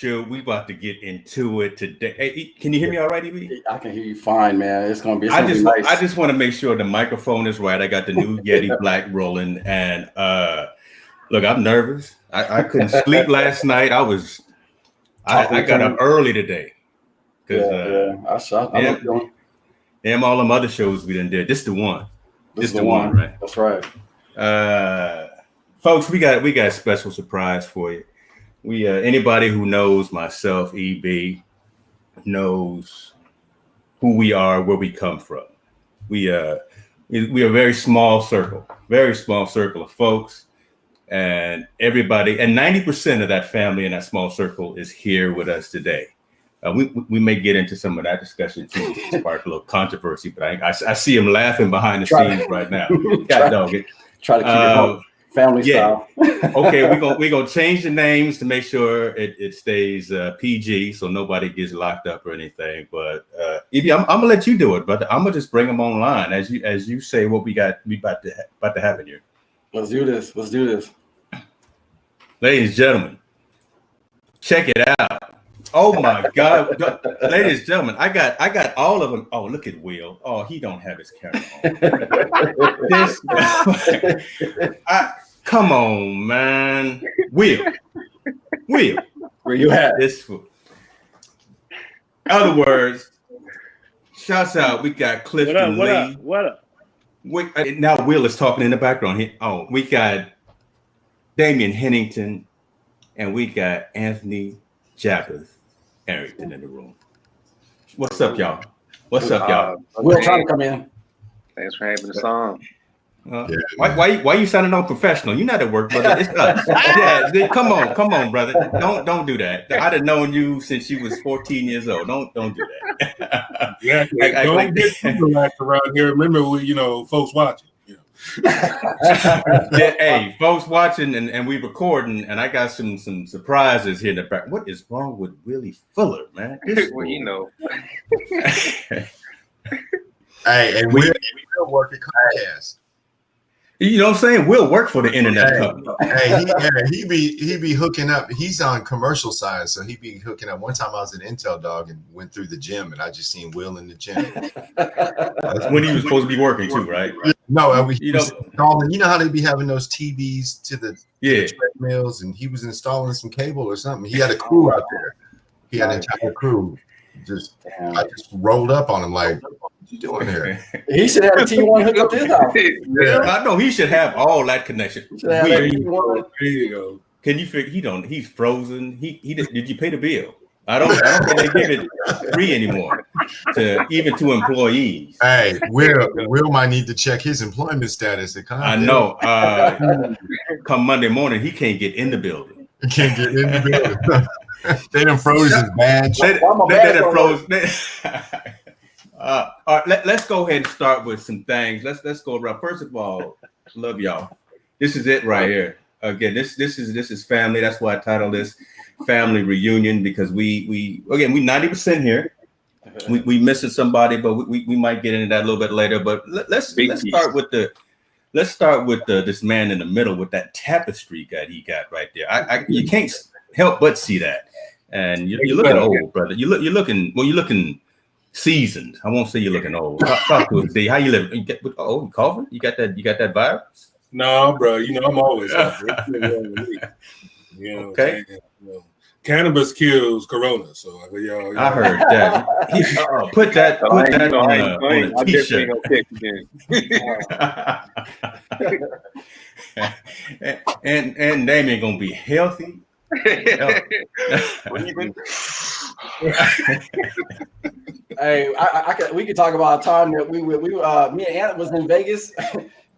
shoot. We about to get into it today. Hey, can you hear me all right, EB? I can hear you fine, man. It's gonna be. I nice. just want to make sure the microphone is right. I got the new Yeti Black rolling, and look, I'm nervous. I couldn't sleep last night. I got up early today because I shot. Damn, all them other shows we done did. This the one. This the one, right? That's right. Folks, we got a special surprise for you. We anybody who knows myself, EB, knows who we are, where we come from. We are a very small circle of folks, and everybody, and 90% of that family in that small circle is here with us today. We may get into some of that discussion too, spark a little controversy, but I see him laughing behind the scenes right now. Try to keep it family style. Okay, we're gonna change the names to make sure it stays PG, so nobody gets locked up or anything. But Evie, I'm gonna let you do it, but I'm gonna just bring them online as you say what we about to happen here. Let's do this. Ladies and gentlemen, check it out. Oh my God, ladies and gentlemen, I got all of them. Oh, look at Will. Oh, he don't have his camera on. Come on, man. Will, where you at? This fool. Other words, shouts out. We got Clifton Lee. What up? Now Will is talking in the background here. Oh, we got Damian Hennington, and we got Anthony Jabbeth Arrington in the room. What's up, y'all? Will trying to come in. Thanks for having us on. Why you sounding all professional? You're not at work, brother. It's us. Yeah, come on, brother. Don't do that. I'd have known you since you was 14 years old. Don't do that. Yeah, don't get too relaxed around here. Remember, folks watching. Hey, folks watching and we recording, and I got some surprises here in the back. What is wrong with Willie Fuller, man? Well, Hey, and we'll work at Comcast. You know what I'm saying? We'll work for the internet company. He be hooking up. He's on commercial side, so he be hooking up. One time I was at Intel Dog and went through the gym, and I just seen Will in the gym. That's when he was supposed to be working too, right? No, installing. You know how they be having those TVs to the treadmills, and he was installing some cable or something. He had a crew out there. He had an entire crew. I just rolled up on him like, what you doing here? He should have a T1 hooked up to his house. Yeah, I know he should have all that connection. There you go. Can you figure? He's frozen. Did you pay the bill? I don't think they give it free anymore to employees. Hey, Will might need to check his employment status. I know. Come Monday morning, he can't get in the building. He can't get in the building. They done froze his badge. They done froze. All right, let's go ahead and start with some things. Let's go around. First of all, love y'all. This is it right here. Again, this is family. That's why I titled this Family Reunion, because we 90% here. We missing somebody, but we might get into that a little bit later. But let's start with this man in the middle with that tapestry he got right there. You can't help but see that. And you're looking old, brother. You're looking seasoned. I won't say you're looking old. Talk to us, D. How you living? You coughing? You got that virus? No, bro. I'm always healthy. Okay. Cannabis kills corona, so I heard that. Put that on a t-shirt. and Damien gonna be healthy. Hey, we could talk about a time that we me and Anna was in Vegas,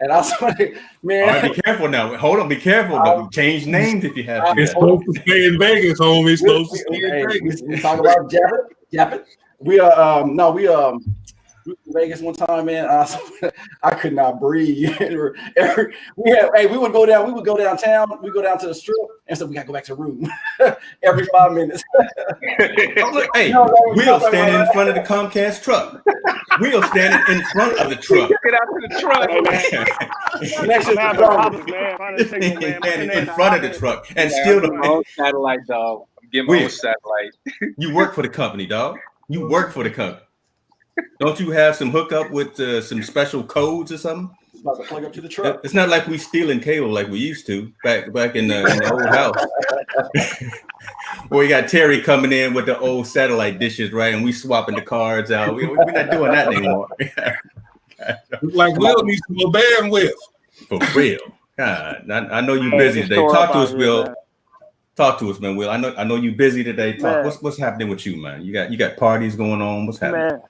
and I was like, man. All right, be careful now. Hold on, be careful. Don't change names if you have to. It's supposed to stay in Vegas, homie. It's supposed to stay in Vegas. We talk about Jabbeth. We in Vegas one time, man. I could not breathe. We would go downtown. We go down to the strip, and so we gotta go back to the room every 5 minutes. Will standing in front of the Comcast truck. Will standing in front of the truck. Get out to the truck, man. Next to the in front of the truck, and still the satellite dog. Get my own satellite. You work for the company, dog. You work for the company. Don't you have some hookup with some special codes or something? It's about to plug up to the truck. It's not like we stealing cable like we used to back in the old house. Where we got Terry coming in with the old satellite dishes, right? And we swapping the cards out. We're not doing that anymore. Like Will needs some more bandwidth. For real. God, I know you're busy today. Talk to us, Will. Man. Talk to us, man. Will, I know you're busy today. What's happening with you, man? You got parties going on. What's happening?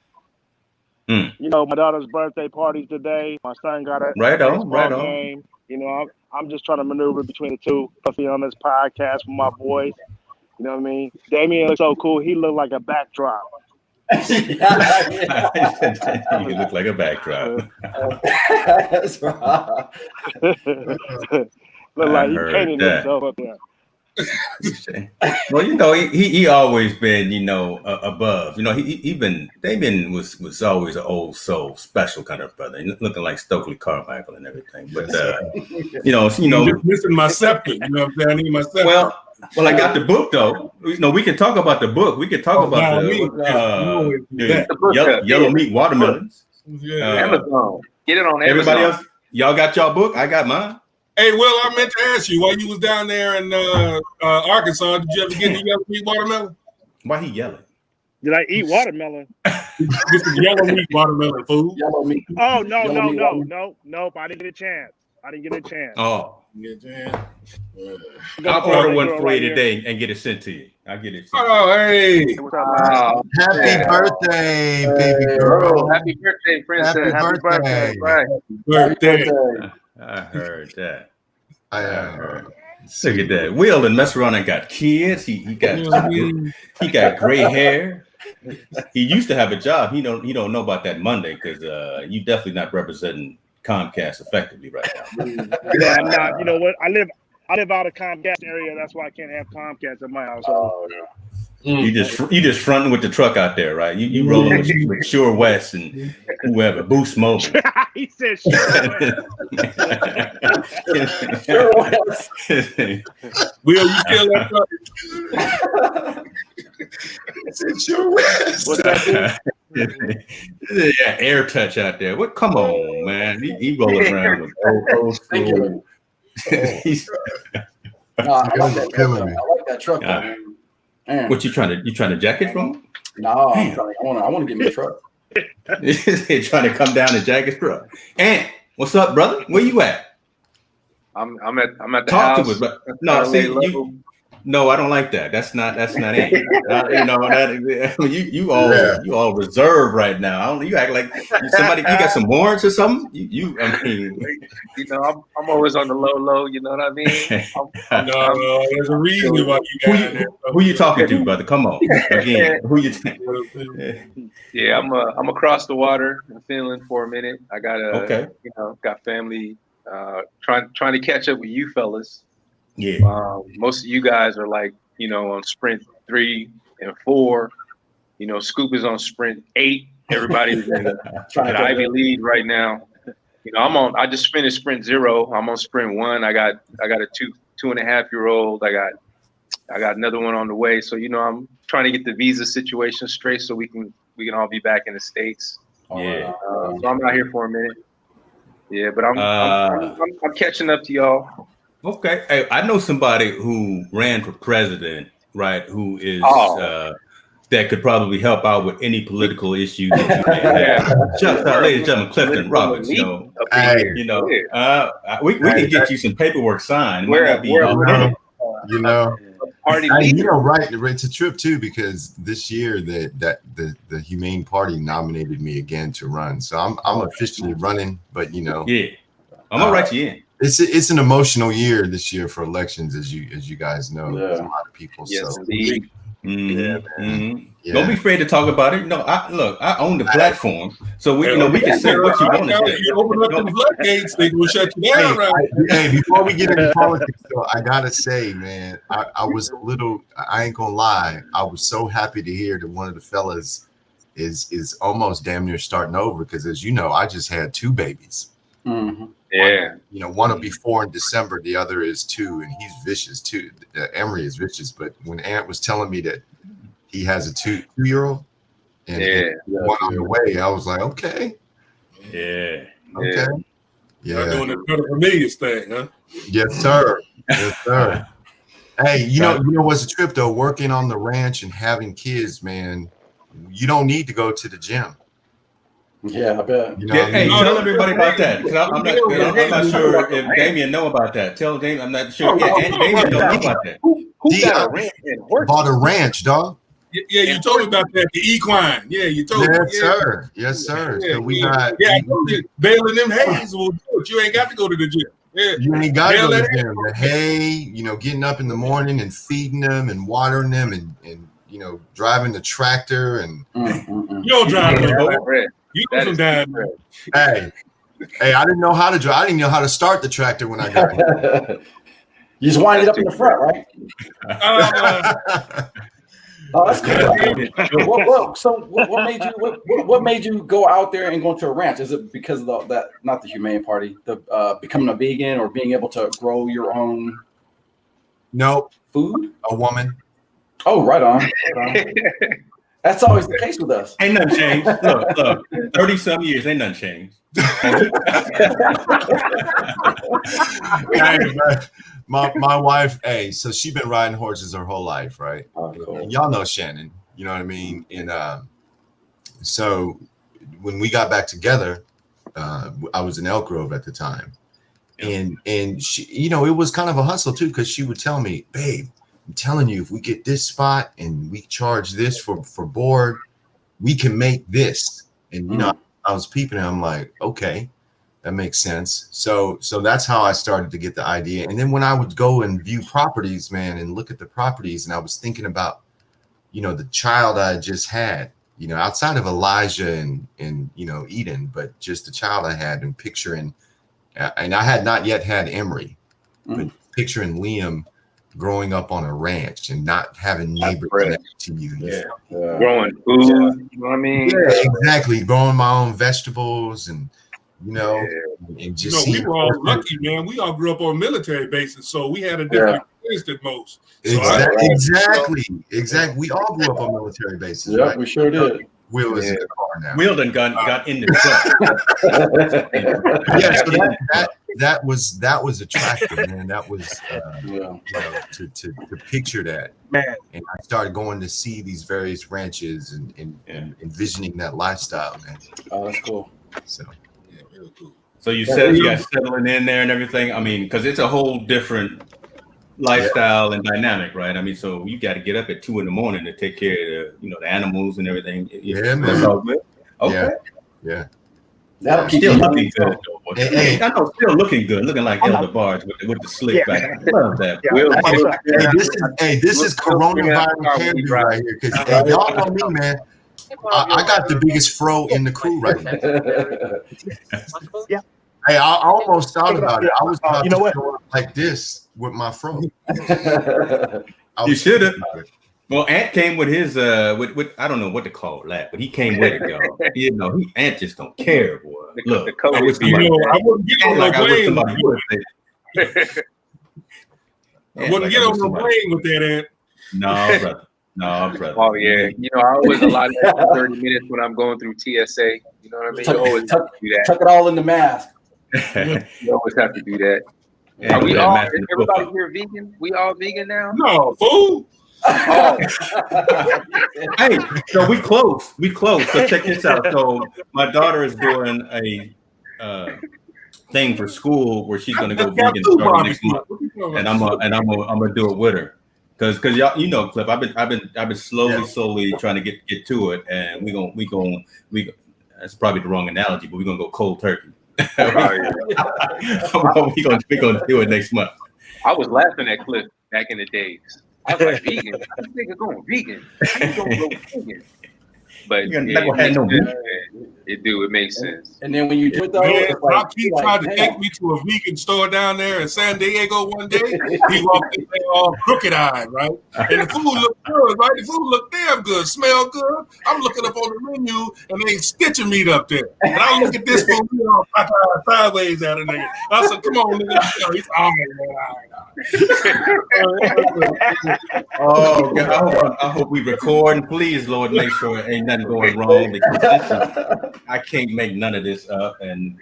Man. You know, my daughter's birthday party's today. My son got a right on game. You know, I'm just trying to maneuver between the two. Puffy on this podcast with my boys. You know what I mean? Damien looks so cool. He looked like a backdrop. You look like a backdrop. That's right. Look like he painted himself up there. Well, you know, he always been, you know, above. You know, Damien was always an old soul, special kind of brother, looking like Stokely Carmichael and everything. But you know, just missing my scepter. You know what I'm saying? I need my scepter. Well, I got the book though. You know, we can talk about the book. We can talk about the yellow meat watermelons. Amazon. Get it on Amazon. Everybody else, y'all got y'all book. I got mine. Hey, Will, I meant to ask you, while you was down there in Arkansas, did you ever get the yellow meat watermelon? Why he yelling? Did I eat watermelon? Just the yellow meat watermelon food. Yellow meat. Oh, nope. I didn't get a chance. Oh. I'll order one for you today and get it sent to you. I'll get it. Oh, hey. Happy birthday, baby girl. Happy birthday, princess. Happy birthday. Birthday. I heard that. I heard. Look at that. Will and mess around and got kids. He got gray hair. He used to have a job. He don't know about that Monday because you definitely not representing Comcast effectively right now. Yeah, I'm not. You know what? I live out of Comcast area. That's why I can't have Comcast in my house. You just fronting with the truck out there, right? You rolling with Sure West and whoever, Boost Mobile. He said Sure West. Will you kill that truck? He said Sure West. What's that? Yeah, air touch out there. What? Come on, man. He rolling around with old school. I like that truck. Man. What you trying to jack it from? No, I want to get me a truck. He's trying to come down and jack his truck. And what's up, brother? Where you at? I'm at the Talk house. to us, but no, see no, I don't like that. That's not it. You know that you all reserved right now. You act like somebody. You got some warrants or something. I mean, you know, I'm always on the low. You know what I mean? No, there's a reason why you got who you talking to, brother? Come on, again. Who you? Yeah, I'm across the water in Finland for a minute. I got got family trying to catch up with you fellas. Yeah. Most of you guys are like, you know, on sprint 3 and 4. You know, Scoop is on sprint 8. Everybody's in the Ivy League right now. You know, I just finished sprint 0. I'm on sprint 1. I got a 2.5-year-old. I got another one on the way. So, you know, I'm trying to get the visa situation straight so we can all be back in the States. Yeah. So I'm out here for a minute. Yeah, but I'm catching up to y'all. Okay. Hey, I know somebody who ran for president, right? Who is that could probably help out with any political issues that you may have. Shout out, ladies and gentlemen, Clifton Roberts. We can get you some paperwork signed. Right. It's a trip too because this year the Humane Party nominated me again to run, so I'm officially running. But I'm gonna write you in. It's an emotional year this year for elections, as you guys know. There's a lot of people. Yes, so indeed. Yeah. Don't be afraid to talk about it. No, I own the platform, so we can say what you want to say. You open up the floodgates, they will shut you down. Hey, before we get into politics, though, I gotta say, man, I was a little. I ain't gonna lie. I was so happy to hear that one of the fellas is almost damn near starting over because, as you know, I just had 2 babies. Mm-hmm. Yeah. You know, one will be 4 in December, the other is 2, and he's vicious too. Emery is vicious, but when Ant was telling me that he has a 2-year-old and one on the way, I was like, okay. Yeah. Okay. Y'all doing the Brother Familius thing, huh? Yes, sir. Yes, sir. Hey, you know what's a trip though? Working on the ranch and having kids, man. You don't need to go to the gym. Yeah, I bet. You know what I Hey, mean? tell everybody about that. I'm not sure if Damien know about that. Tell Damien. I'm not sure. Damien don't know about that. Who got a ranch and horses? Bought a ranch, dog. Yeah, you told me about that. The equine. Yeah, you told me. Yes, sir. Yes, sir. Yeah, So we got. Yeah, I told you, bailing them hays will do it. You ain't got to go to the gym. Yeah. You ain't got to go to the gym. The hay, you know, getting up in the morning and feeding them and watering them and you know, driving the tractor and. You don't drive no. You know some damn. Hey, I didn't know how to drive. I didn't know how to start the tractor when I got here. You just wind it up in the front, right? Oh, that's cool. So what made you go out there and go to a ranch? Is it because of that, not the Humane Party, the becoming a vegan or being able to grow your own food? A woman. Oh, right on. That's always the case with us. Ain't nothing changed. Look, 30-some years, ain't nothing changed. My wife, so she's been riding horses her whole life, right? Oh, cool. And y'all know Shannon, you know what I mean? And so when we got back together, I was in Elk Grove at the time. And she, you know, it was kind of a hustle too, because she would tell me, babe, I'm telling you, if we get this spot and we charge this for board, we can make this. And you know, I was peeping and I'm like, okay, that makes sense. So that's how I started to get the idea. And then when I would go and view properties, man, and look at the properties, and I was thinking about, you know, the child I just had, you know, outside of Elijah and you know, Eden, but just the child I had, and picturing, and I had not yet had Emery, but picturing Liam growing up on a ranch and not having neighbors next to you. Growing food, you know what I mean? Yeah, exactly. Growing my own vegetables and, you know, and just we were all lucky, man. We all grew up on military bases, so we had a different experience than most. So exactly. We all grew up on military bases. Yeah, right? we sure did. Will is in the car now. Will done got in the truck. Yeah, so that was attractive, man. That was you know, to picture that, man. And I started going to see these various ranches and envisioning that lifestyle, man. Oh, that's cool. So really cool. So you said you got settling in there and everything. I mean, because it's a whole different lifestyle and dynamic, right? I mean, so you got to get up at 2 a.m. to take care of the animals and everything. Yeah, man. That's all good. Okay. Yeah. That'll keep Still you looking good. I know, still looking good, looking like Elder Barge with the slick back. I love that. This is coronavirus candy right here, because y'all know me, man. I got the biggest fro in the crew right now. Hey, I almost thought about it. I was about to show up like this with my fro. You should have. Well, Ant came with his with I don't know what to call that, but he came with it, y'all. You know, Ant just don't care, boy. Look, I wouldn't get on no plane. I wouldn't get on no plane with that, Ant. No, brother. No, brother. Oh yeah, you know, I always allot 30 minutes when I'm going through TSA. You know what I mean? You always have to do that. Tuck it all in the mask. You always have to do that. Yeah, Are we all? Everybody here vegan? We all vegan now? No, fool. Oh. Hey, so we close. So check this out. So my daughter is doing a thing for school where she's gonna go vegan starting next month, and I'm gonna do it with her. Because y'all, you know, Cliff, I've been slowly trying to get to it, and we gonna that's probably the wrong analogy, but we're gonna go cold turkey. We're gonna do it next month. I was laughing at Cliff back in the days. I was like, vegan? This nigga going vegan. How you gonna go vegan? But You're yeah, not gonna have no beef. it makes sense. And then when you do it though, Man, it's like, Rocky tried to take me to a vegan store down there in San Diego one day. He walked in there all crooked-eyed, right? And the food looked good, right? The food looked damn good, smelled good. I'm looking up on the menu, and they ain't stitching meat up there. And I look at this food, sideways at a nigga. I said, come on, nigga. He's all right. Oh, God, I hope we record, and please, Lord, make sure it ain't nothing going wrong, because I can't make none of this up. And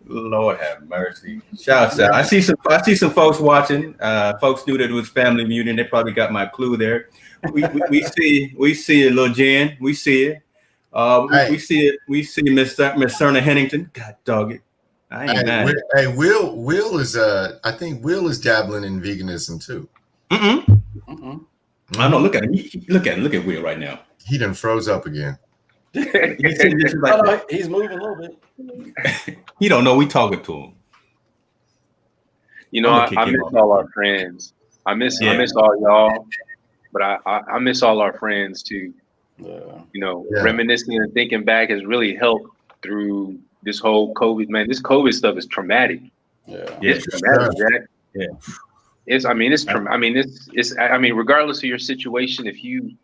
Lord have mercy. Shouts out. I see some folks watching. Folks knew that it was family mutant. They probably got my clue there. We see it, little Jen. We see it. We see it. We see Miss Cerna Hennington. God dog it. I ain't mad. Will is I think Will is dabbling in veganism too. I know. Look at him. Look at Will right now. He done froze up again. He's moving a little bit. He don't know we talking to him. You know, I miss all our friends. I miss all y'all, but I miss all our friends too. You know, reminiscing and thinking back has really helped through this whole COVID. Man, this COVID stuff is traumatic. It's traumatic, Jack. It's regardless of your situation, if you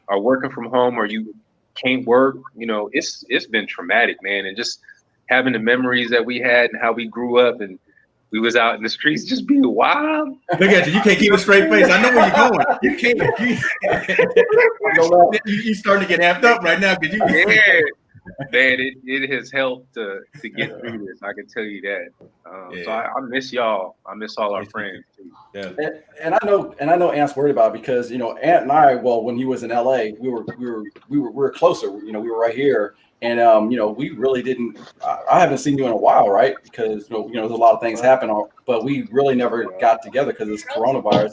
are working from home or you can't work, you know, it's been traumatic, man. And just having the memories that we had and how we grew up and we was out in the streets just being wild. Look at you. You can't keep a straight face. I know where you're going. You can't. You starting to get amped up right now because you. Yeah. Man, it has helped to get through this. I can tell you that. So I miss y'all. I miss all our friends too. Yeah. And I know Ant's worried about it because you know Ant and I. Well, when he was in LA, we were closer. You know, we were right here, and you know, we really didn't. I haven't seen you in a while, right? Because you know, there's a lot of things happen, but we really never got together because it's coronavirus.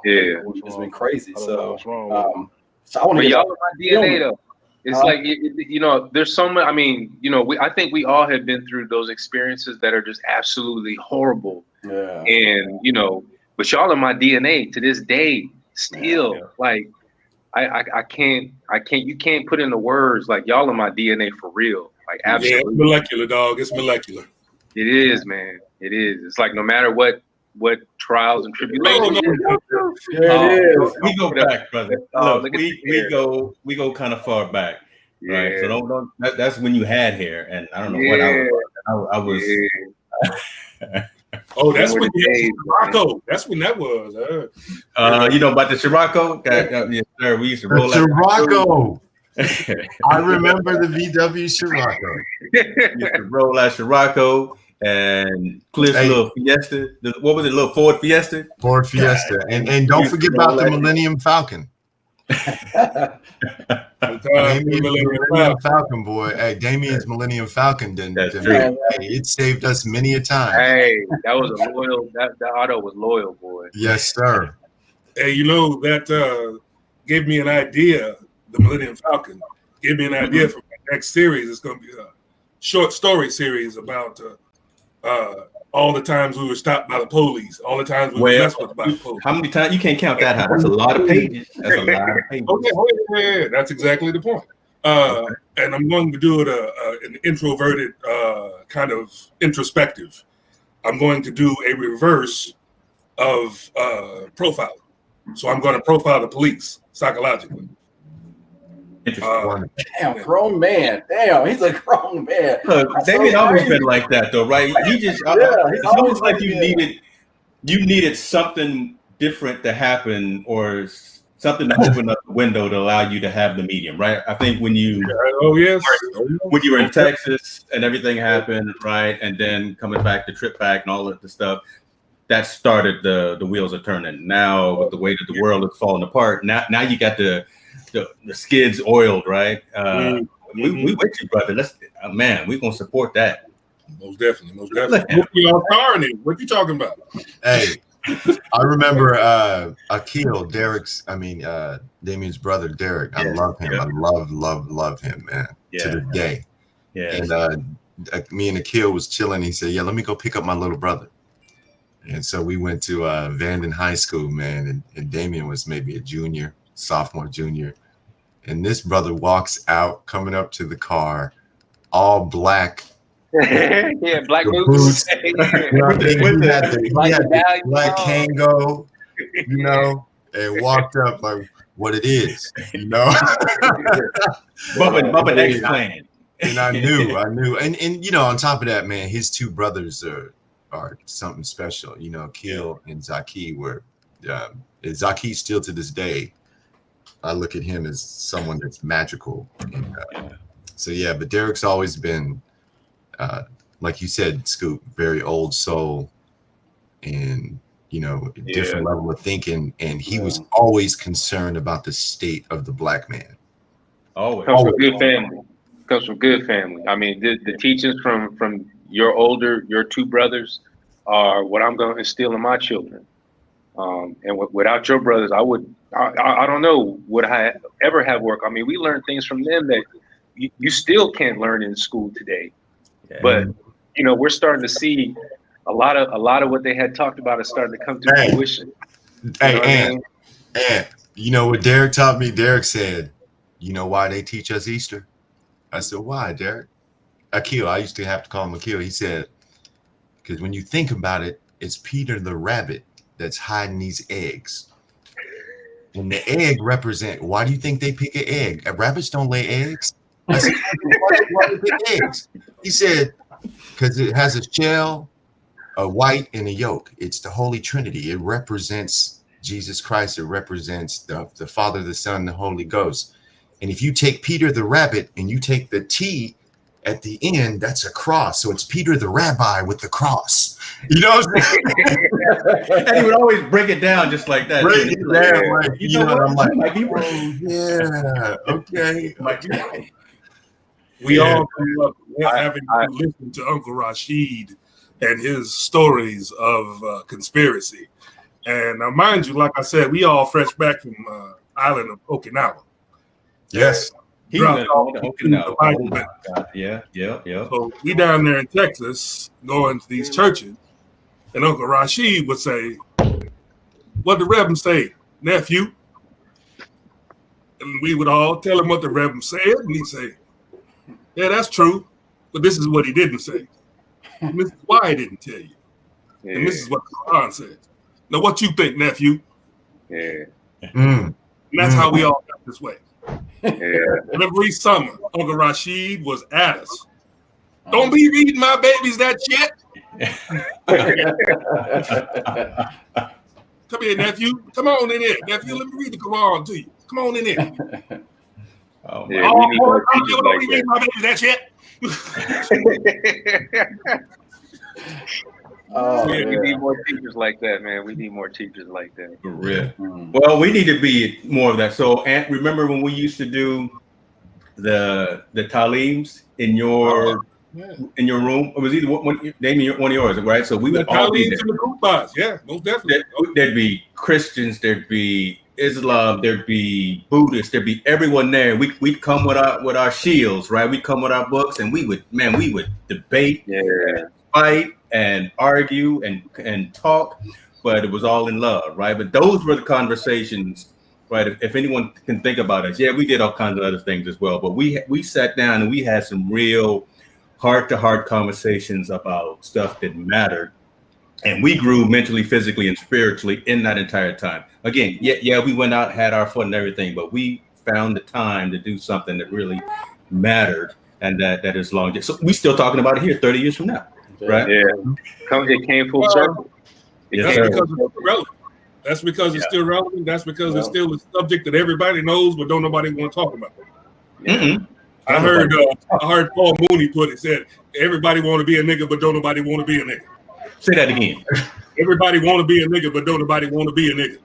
It's been crazy. So I want to. Y'all are my DNA though. It's like, you know, there's so much. I mean, you know, I think we all have been through those experiences that are just absolutely horrible. Yeah. And, you know, but y'all are my DNA to this day still. Yeah. Like, I can't, you can't put into words, like, y'all are my DNA for real. Like, absolutely. Yeah, it's molecular, dog. It's molecular. It is, man. It is. It's like, no matter what trials and tribulations. We go back, brother. Look, we go kind of far back, right? So don't. That's when you had hair, and I don't know what I was. Oh, that's when you had Scirocco. That's when that was. You know about the Scirocco? Yes, sir. We used to roll Scirocco. I remember the VW Scirocco. Used to roll out Scirocco. And Cliff's little Fiesta. What was it? Little Ford Fiesta? Ford Fiesta. And don't forget about the Millennium Falcon. Millennium Falcon, boy. Hey, Damien's Millennium Falcon it saved us many a time. Hey, that was a loyal. That auto was loyal, boy. Yes, sir. Hey, you know that gave me an idea. The Millennium Falcon gave me an idea for my next series. It's going to be a short story series about. All the times we were stopped by the police, all the times we were messed with by the police. How many times? You can't count that high. That's a lot of pages. That's a lot of pages. Yeah, that's exactly the point. And I'm going to do it an introverted kind of introspective. I'm going to do a reverse of profile. So I'm going to profile the police psychologically. Damn, grown man. Damn, he's a grown man. Look, Damien always been like that, though, right? He just it's almost like you needed something different to happen, or something to open up the window to allow you to have the medium, right? I think when you when you were in Texas and everything happened, right, and then coming back, the trip back, and all of the stuff, that started the wheels are turning. Now with the way that the world is falling apart, now you got the skids oiled, right? We with you, brother. Let's we're gonna support that. Most definitely. What you talking about? Hey, I remember Akil, Damien's brother, Derek. I love him. I love him, man. To the day. Yeah. And me and Akil was chilling. He said, "Yeah, let me go pick up my little brother." And so we went to Vanden High School, man. And Damien was maybe a sophomore, junior. and this brother walks out, coming up to the car, all black. Yeah, black The boots. boots. You know what I mean? He had the black Kango, you know, and walked up like what it is, you know. Bumping X-Clan. And I knew, and you know, on top of that, man, his two brothers are something special. You know, Kill and Zaki were. Zaki still to this day, I look at him as someone that's magical. And, so yeah, but Derek's always been, like you said, Scoop, very old soul, and you know, different level of thinking. And he was always concerned about the state of the black man. Comes from good family. Comes from good family. I mean, the teachings from your two brothers are what I'm going to instill in my children. And without your brothers, I don't know, would I ever have work? I mean, we learn things from them that you still can't learn in school today. Yeah. But you know, we're starting to see a lot of what they had talked about is starting to come to fruition. And you know what Derek taught me? Derek said, "You know why they teach us Easter?" I said, "Why, Derek?" Akil, I used to have to call him Akil. He said, "Because when you think about it, it's Peter the rabbit that's hiding these eggs. And the egg represent, why do you think they pick an egg? Rabbits don't lay eggs." I said, why do they pick eggs? He said, because it has a shell, a white, and a yolk. It's the Holy Trinity. It represents Jesus Christ. It represents the Father, the Son, the Holy Ghost. And if you take Peter the rabbit and you take the T at the end, that's a cross. So it's Peter the rabbi with the cross. You know what I'm saying? And he would always break it down just like that. Break it down, like, you know what I'm like, oh, yeah, okay. We all grew up having to listen to Uncle Rashid and his stories of conspiracy. And now, mind you, like I said, we all fresh back from island of Okinawa. Yes. He was Okinawa. Yeah. So we down there in Texas going to these churches, and Uncle Rashid would say, "What the Reverend say, nephew?" And we would all tell him what the Reverend said, and he'd say, "Yeah, that's true, but this is what he didn't say. And this is why he didn't tell you. And this is what the Quran says. Now, what you think, nephew?" Yeah. And that's how we all got this way. And every summer, Uncle Rashid was at us. "Don't be reading my babies that shit." Come here, nephew. Come on in here, nephew. Let me read the Quran to you. Come on in here. Oh, don't be reading my babies that shit. We need more teachers like that, man. We need more teachers like that. For real. Well, we need to be more of that. So, Aunt, remember when we used to do the taleems in your room? It was either one of yours, right? So we would all be there. In the group bus. Yeah, most definitely. There'd be Christians, there'd be Islam, there'd be Buddhists, there'd be everyone there. We'd come with our shields, right? We'd come with our books, and we would debate, fight, and argue and talk, but it was all in love, right? But those were the conversations, right? If anyone can think about it, we did all kinds of other things as well, but we sat down and we had some real heart-to-heart conversations about stuff that mattered, and we grew mentally, physically, and spiritually in that entire time. Again, we went out, had our fun and everything, but we found the time to do something that really mattered, and that is long. So we still talking about it here 30 years from now. Right. Yeah. It came full circle. That's because it's still relevant. That's because it's still relevant. That's because it's still a subject that everybody knows, but don't nobody want to talk about. I heard Paul Mooney put it, said, "Everybody want to be a nigga, but don't nobody want to be a nigga." Say that again. Everybody want to be a nigga, but don't nobody want to be a nigga.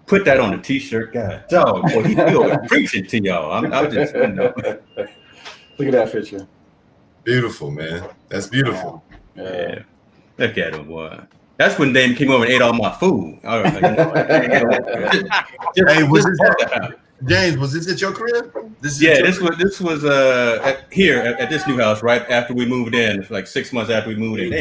Put that on a t-shirt, guy. Dog, boy, he's still preaching to y'all. I'm just, Look at that picture. Beautiful, man. That's beautiful. Yeah. Look at him, boy. That's when Dame came over and ate all my food. All right, James, was this at your crib? This was here at this new house right after we moved in, like 6 months after we moved in.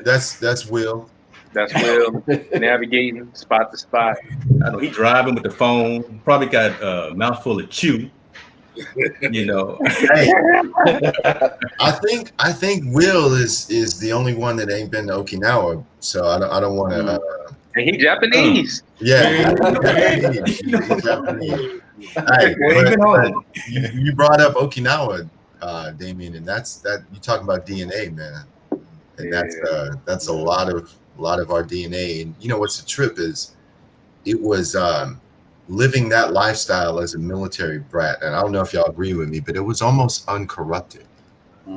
That's Will. That's Will navigating spot to spot. I know he driving with the phone. Probably got a mouthful of chew. You know. Hey, I think Will is the only one that ain't been to Okinawa, so I don't want to. And he Japanese. Yeah, he's Japanese. Hey, but you brought up Okinawa, Damien, and that's you talk about DNA, man, and that's a lot of our DNA. And you know what's the trip is, it was living that lifestyle as a military brat, and I don't know if y'all agree with me, but it was almost uncorrupted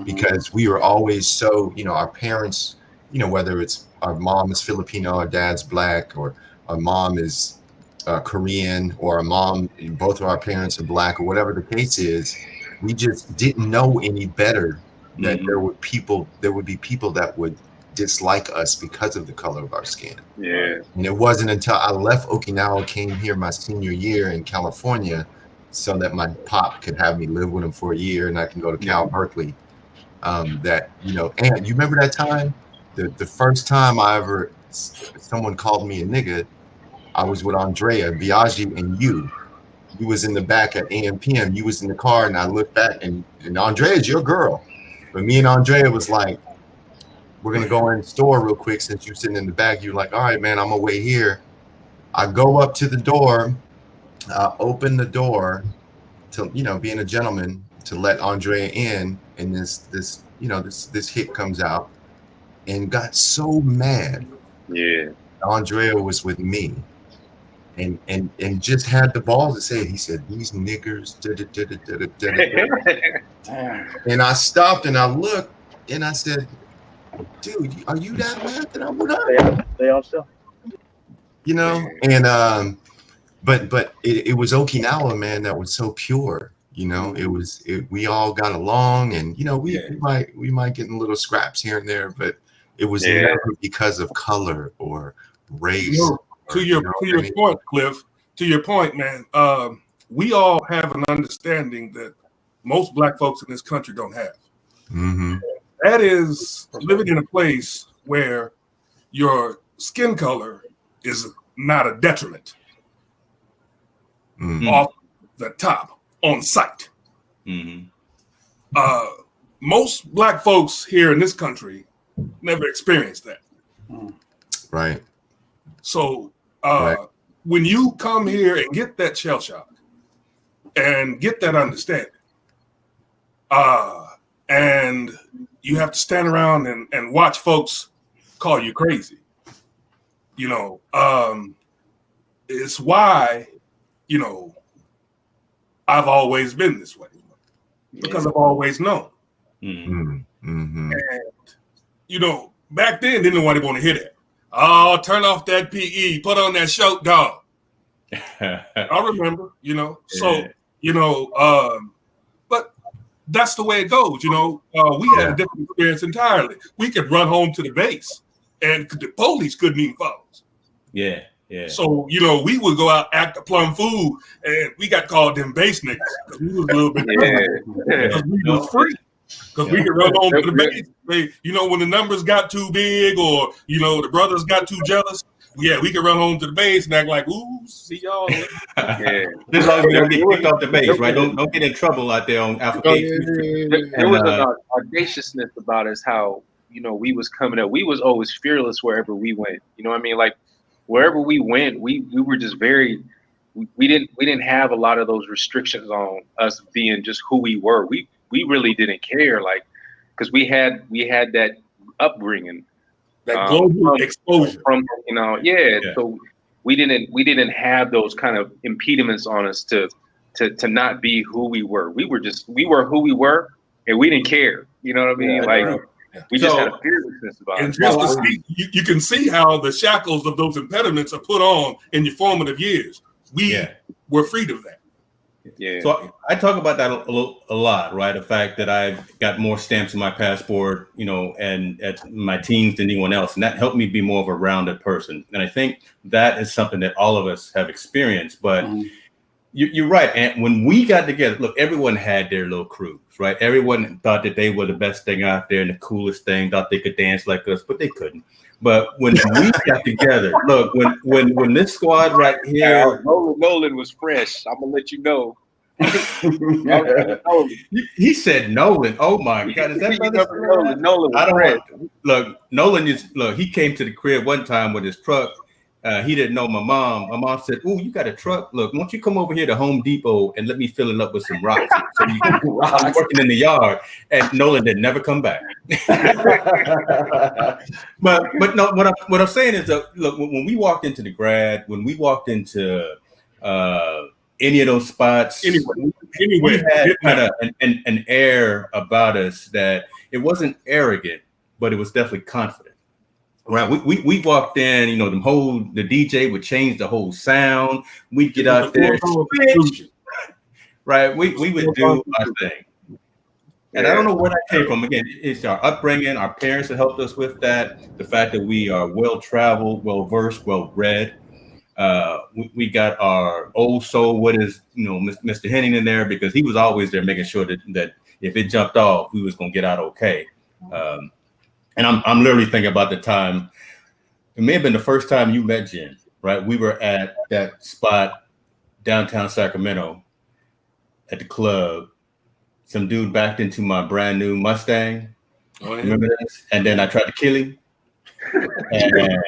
because we were always so, our parents, whether it's our mom is Filipino, our dad's black, or our mom is Korean, or our mom, both of our parents are black, or whatever the case is, we just didn't know any better that there would be people that would dislike us because of the color of our skin. Yeah. And it wasn't until I left Okinawa, came here my senior year in California, so that my pop could have me live with him for a year and I can go to Cal Berkeley. That, and you remember that time, the first time someone called me a nigga, I was with Andrea, Biaggi, and you was in the back at AM/PM. You was in the car, and I looked back, and Andrea's your girl. But me and Andrea was like, we're going to go in the store real quick since you're sitting in the back. You're like, all right, man, I'm going to wait here. I go up to the door, open the door to, being a gentleman, to let Andrea in. And this hit comes out and got so mad. Yeah. Andrea was with me. And just had the balls to say it. He said, these niggers. And I stopped and I looked and I said, dude, are you that mad that I'm with her? They are still. And but it was Okinawa, man, that was so pure. We all got along, and we might get in little scraps here and there, but it was never because of color or race. To your point, Cliff. To your point, man. We all have an understanding that most black folks in this country don't have. Mm-hmm. That is living in a place where your skin color is not a detriment off the top on sight. Most black folks here in this country never experienced that. Right. So when you come here and get that shell shock and get that understanding, and you have to stand around and watch folks call you crazy, it's why, I've always been this way, because I've always known. Mm-hmm. And, back then, didn't nobody want to hear that. Oh, turn off that PE, put on that show, dog. I remember, but that's the way it goes, we had a different experience entirely. We could run home to the base and the police couldn't even follow us. Yeah, yeah. So, we would go out, act a plum fool, and we got called them base niggas because we was a little bit because we was free. Because we could run home to the base. When the numbers got too big or, the brothers got too jealous, we could run home to the base and act like, ooh, see y'all. This is how we don't get kicked off the base, right? Don't get in trouble out there on Alpha Gate. There was an audaciousness about us, how, we was coming up. We was always fearless wherever we went. You know what I mean? Like, wherever we went, we were just very, we didn't have a lot of those restrictions on us being just who we were. We really didn't care, like, because we had that upbringing, that global exposure from So we didn't have those kind of impediments on us to not be who we were. We were who we were, and we didn't care. You know what I mean? We just had a fearlessness about it. And just to see, you can see how the shackles of those impediments are put on in your formative years. We were freed of that. Yeah. So I talk about that a lot, right? The fact that I've got more stamps in my passport, and at my teens than anyone else. And that helped me be more of a rounded person. And I think that is something that all of us have experienced. But you're right. And when we got together, look, everyone had their little crews, right? Everyone thought that they were the best thing out there and the coolest thing, thought they could dance like us, but they couldn't. But when we got together, look, when this squad right here, Nolan was fresh. I'm gonna let you know. He said Nolan. Oh my God, is that brother Nolan? Nolan was I don't fresh. look. Nolan is look. He came to the crib one time with his truck. He didn't know my mom. My mom said, "Oh, you got a truck? Look, why don't you come over here to Home Depot and let me fill it up with some rocks?" So I'm working in the yard, and Nolan did never come back. but no, what I'm saying is that look, when we walked into the grad, when we walked into any of those spots, anyway, we had kind of an air about us that it wasn't arrogant, but it was definitely confident. Right, we walked in, you know, the DJ would change the whole sound. We'd get out there, right? We would do our thing. And I don't know where that came from. Again, it's our upbringing. Our parents have helped us with that. The fact that we are well-traveled, well-versed, well-read. We got our old soul, what is, you know, Mr. Henning in there, because he was always there making sure that if it jumped off, we was going to get out okay. And I'm literally thinking about the time, it may have been the first time you met Jen, right? We were at that spot downtown Sacramento at the club. Some dude backed into my brand new Mustang. Oh, yeah. Remember this? And then I tried to kill him. And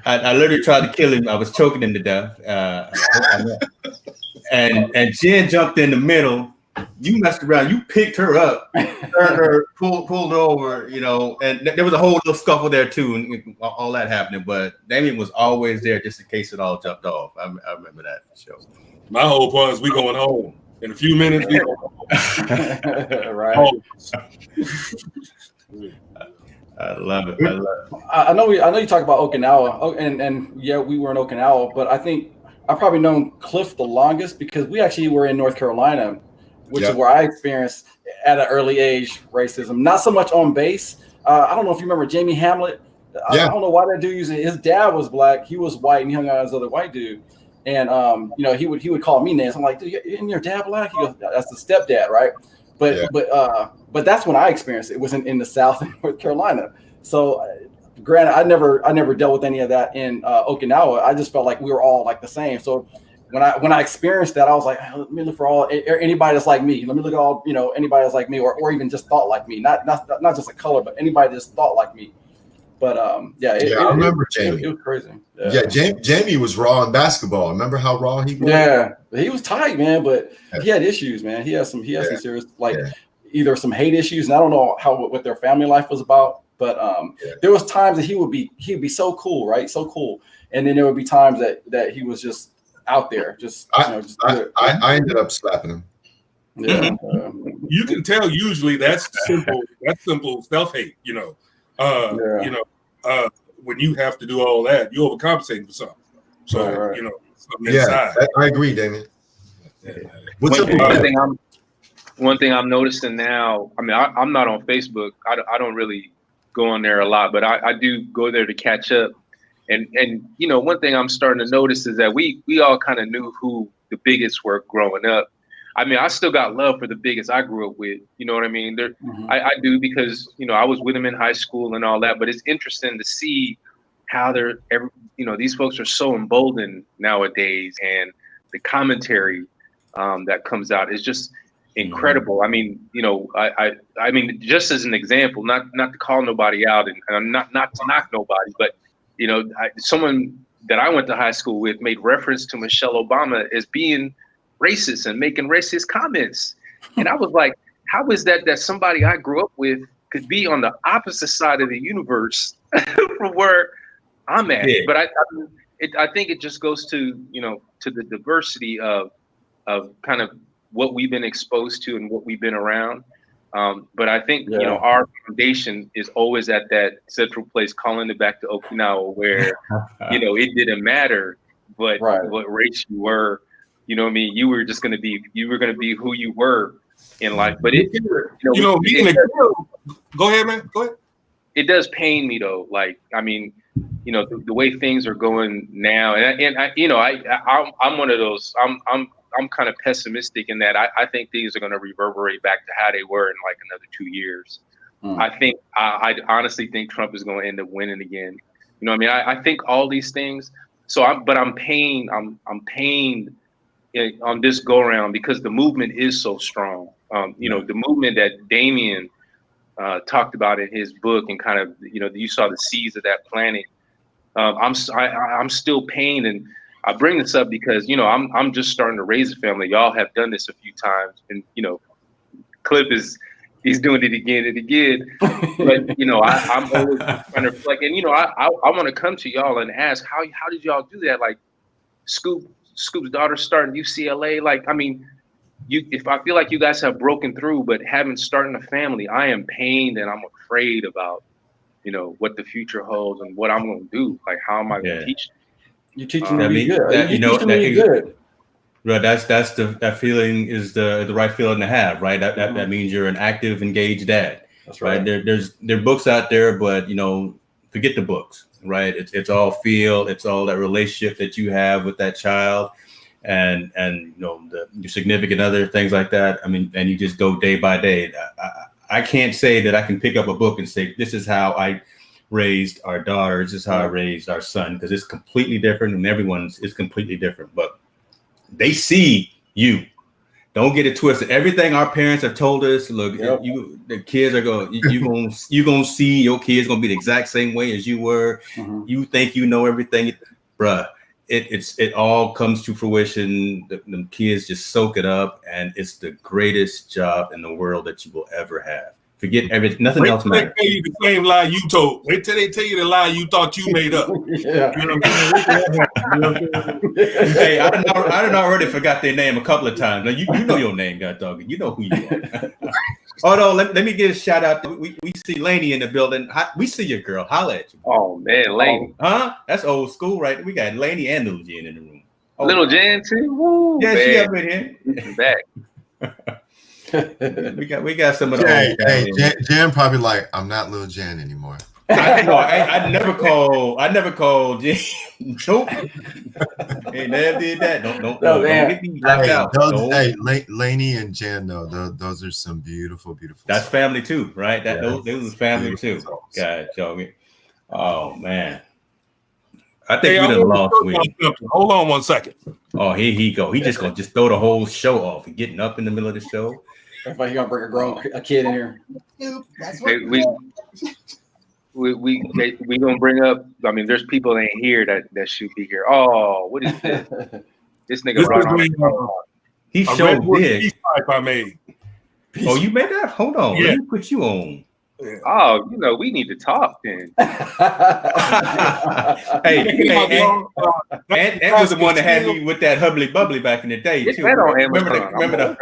I literally tried to kill him. I was choking him to death. And Jen jumped in the middle. You messed around. You picked her up, turned her, pulled her over, you know, and there was a whole little scuffle there too, and all that happening. But Damien was always there just in case it all jumped off. I remember that for sure. My whole point is we going home in a few minutes. We going home. Right. Home. I love it. I know you talk about Okinawa, and yeah, we were in Okinawa, but I think I've probably known Cliff the longest because we actually were in North Carolina, which is where I experienced at an early age racism. Not so much on base. I don't know if you remember Jamie Hamlet. I don't know why that dude used it. His dad was black, he was white, and he hung out with this other white dude. And you know, he would call me names. I'm like, dude, isn't your dad black? He goes, that's the stepdad, right? But that's when I experienced it. It was in the South in North Carolina. So granted, I never dealt with any of that in Okinawa. I just felt like we were all like the same. So when I experienced that, I was like, let me look for all anybody that's like me. Let me look at all, you know, anybody that's like me, or even just thought like me. Not just a color, but anybody that just thought like me. But I remember Jamie. It was crazy. Jamie was raw in basketball. Remember how raw he was? Yeah, he was tight, man. But he had issues, man. He had some serious, either some hate issues, and I don't know what their family life was about. But there was times that he'd be so cool, right? So cool, and then there would be times that he was just out there. I ended up slapping him. Yeah, you can tell usually that's simple. That's simple self-hate, you know. You know, when you have to do all that, you overcompensating for something. So you know, something inside. I agree, Damien. One thing I'm noticing now. I mean, I'm not on Facebook. I don't really go on there a lot, but I do go there to catch up. And you know, one thing I'm starting to notice is that we all kind of knew who the biggest were growing up. I mean, I still got love for the biggest I grew up with. You know what I mean? I do, because, you know, I was with them in high school and all that. But it's interesting to see how these folks are so emboldened nowadays, and the commentary that comes out is just incredible. I mean, you know, I mean, just as an example, not to call nobody out and not to knock nobody, but you know, someone that I went to high school with made reference to Michelle Obama as being racist and making racist comments. And I was like, how is that somebody I grew up with could be on the opposite side of the universe from where I'm at? Yeah. But I think it just goes to, you know, to the diversity of kind of what we've been exposed to and what we've been around. But I think, you know, our foundation is always at that central place, calling it back to Okinawa, where, you know, it didn't matter what race you were. You know what I mean? You were going to be who you were in life. But go ahead, man. Go ahead. It does pain me though. Like, I mean, you know, the way things are going now, and I, you know, I'm one of those. I'm kind of pessimistic in that I think things are going to reverberate back to how they were in like another 2 years. I honestly think Trump is going to end up winning again. You know what I mean? I think all these things. So I'm pained on this go around because the movement is so strong. You know, the movement that Damien talked about in his book, and kind of, you know, you saw the seeds of that planting. I'm still pained, and I bring this up because, you know, I'm just starting to raise a family. Y'all have done this a few times, and, you know, Cliff he's doing it again and again. But, you know, I'm always trying to reflect, and, you know, I want to come to y'all and ask how did y'all do that? Like Scoop's daughter starting UCLA. Like, I mean, if I feel like you guys have broken through, but haven't started a family, I am pained and I'm afraid about, you know, what the future holds and what I'm going to do. Like, how am I going to teach them? You teach them to be good. You know, good. Right, that feeling is the right feeling to have, right? That means you're an active, engaged dad. That's right. There are books out there, but, you know, forget the books, right? It's all feel, it's all that relationship that you have with that child, and you know, your significant other, things like that. I mean, and you just go day by day. I can't say that I can pick up a book and say, this is how I raised our daughter, this is how I raised our son, because it's completely different, and everyone's is completely different. But they see you. Don't get it twisted. Everything our parents have told us, look, the kids are going, you gonna see your kids gonna be the exact same way as you were. You think you know everything, bruh. It all comes to fruition. The kids just soak it up, and it's the greatest job in the world that you will ever have. Forget everything. Nothing else matters. They tell you the same lie you told. Wait till they tell you the lie you thought you made up. Yeah. You know what I'm saying? Hey, I done already forgot their name a couple of times. Now you know your name, God dog. You know who you are. Although let me get a shout out. We see Lainey in the building. We see your girl. Holla at you. Oh man, Lainey. Huh? That's old school, right? We got Lainey and Little Jen in the room. Oh, Little Jen too. Woo, yeah, man. she up in here. Back. we got some of the old Jan probably like, I'm not Little Jan anymore. I never called Jan. Nope. Ain't never did that. Don't get me blacked out. Lainey and Jan, though, those are some beautiful That's songs. Family too, right? Those are family too. God, Joey. Oh man. I think we done lost Willie. Hold on 1 second. Oh, here he go. He just gonna throw the whole show off and getting up in the middle of the show. Everybody gonna bring a kid in here. We gonna bring up. I mean, there's people that ain't here that should be here. Oh, what is this? This nigga brought on. He showed big. I made. Oh, you made that? Hold on. Yeah. Let me put you on. Yeah. Oh, you know, we need to talk then. Hey, Ant was the one that had me with that hubbly bubbly back in the day too. Remember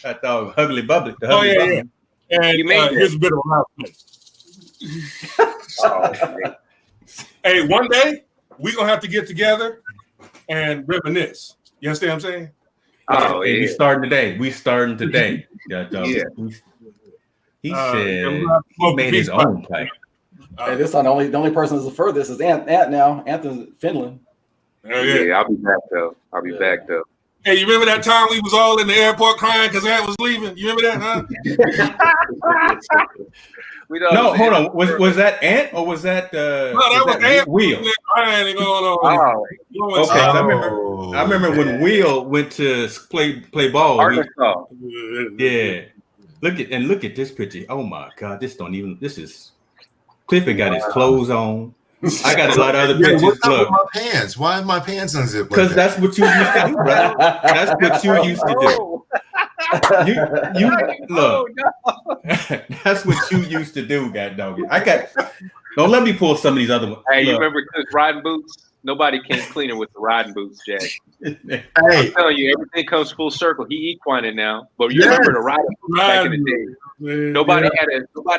that dog hubbly bubbly. Oh yeah. And here's a bit of announcement. Hey, one day we're gonna have to get together and reminisce. You understand what I'm saying? Oh, yeah. We starting today. Yeah. He said he made his own play. Hey, this time the only person that's the furthest is Ant now. Anthony's Finland. Yeah, I'll be back though. Hey, you remember that time we was all in the airport crying because Ant was leaving? You remember that, huh? No, hold on. Was that Ant or was that no, that was Ant. Will? Crying going on. Okay, I remember when Will went to play ball. Arkansas. Yeah. Look at this picture. Oh my God, this is Clifford got his clothes on. I got a lot of other pictures. What's up with my pants? Why are my pants unzipped? Because that's what you used to do, brother. That's what you used to do. You look. That's what you used to do, God dog. Don't let me pull some of these other ones. Hey, you remember Cliff's riding boots? Nobody can clean it with the riding boots, Jack. Hey, I'm telling you, everything comes full circle. He equine it now, but you remember the riding boots back in the day. Nobody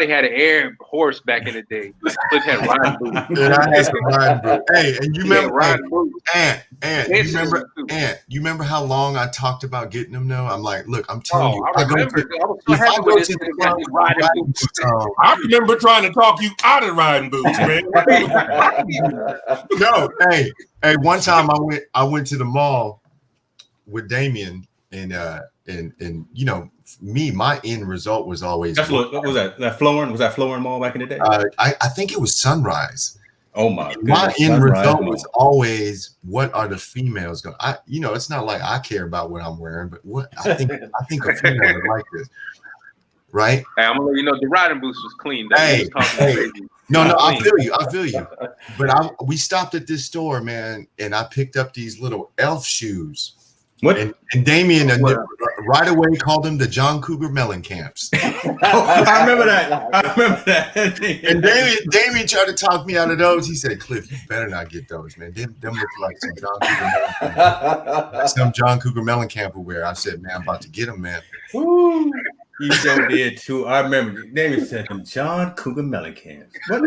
had an air horse back in the day. Cliff had riding boots. And I had some riding boots. Hey, and you remember Ant, you remember how long I talked about getting them though? I'm like, look, I'm telling you. I remember trying to talk you out of riding boots, man. No, hey, one time I went to the mall with Damien and you know, my end result was always. That's what was that? That Florin? Was that Florin Mall back in the day? I think it was Sunrise. Oh my goodness. My end Sunrise result Mall. was always, what are the females going? You know, it's not like I care about what I'm wearing, but what I think a female would like this, right? Hey, I'm gonna let you know the riding boots was clean. Though. Hey, crazy. No, I feel you. But we stopped at this store, man, and I picked up these little elf shoes. What? And Damien right away called them the John Cougar Mellencamp's. I remember that. And Damien tried to talk me out of those. He said, "Cliff, you better not get those, man. Them look like some John Cougar Mellencamp. Some John Cougar Mellencamp will wear." I said, "Man, I'm about to get them, man." Woo. He sure did too. I remember Damien said them John Cougar Mellencamps. What?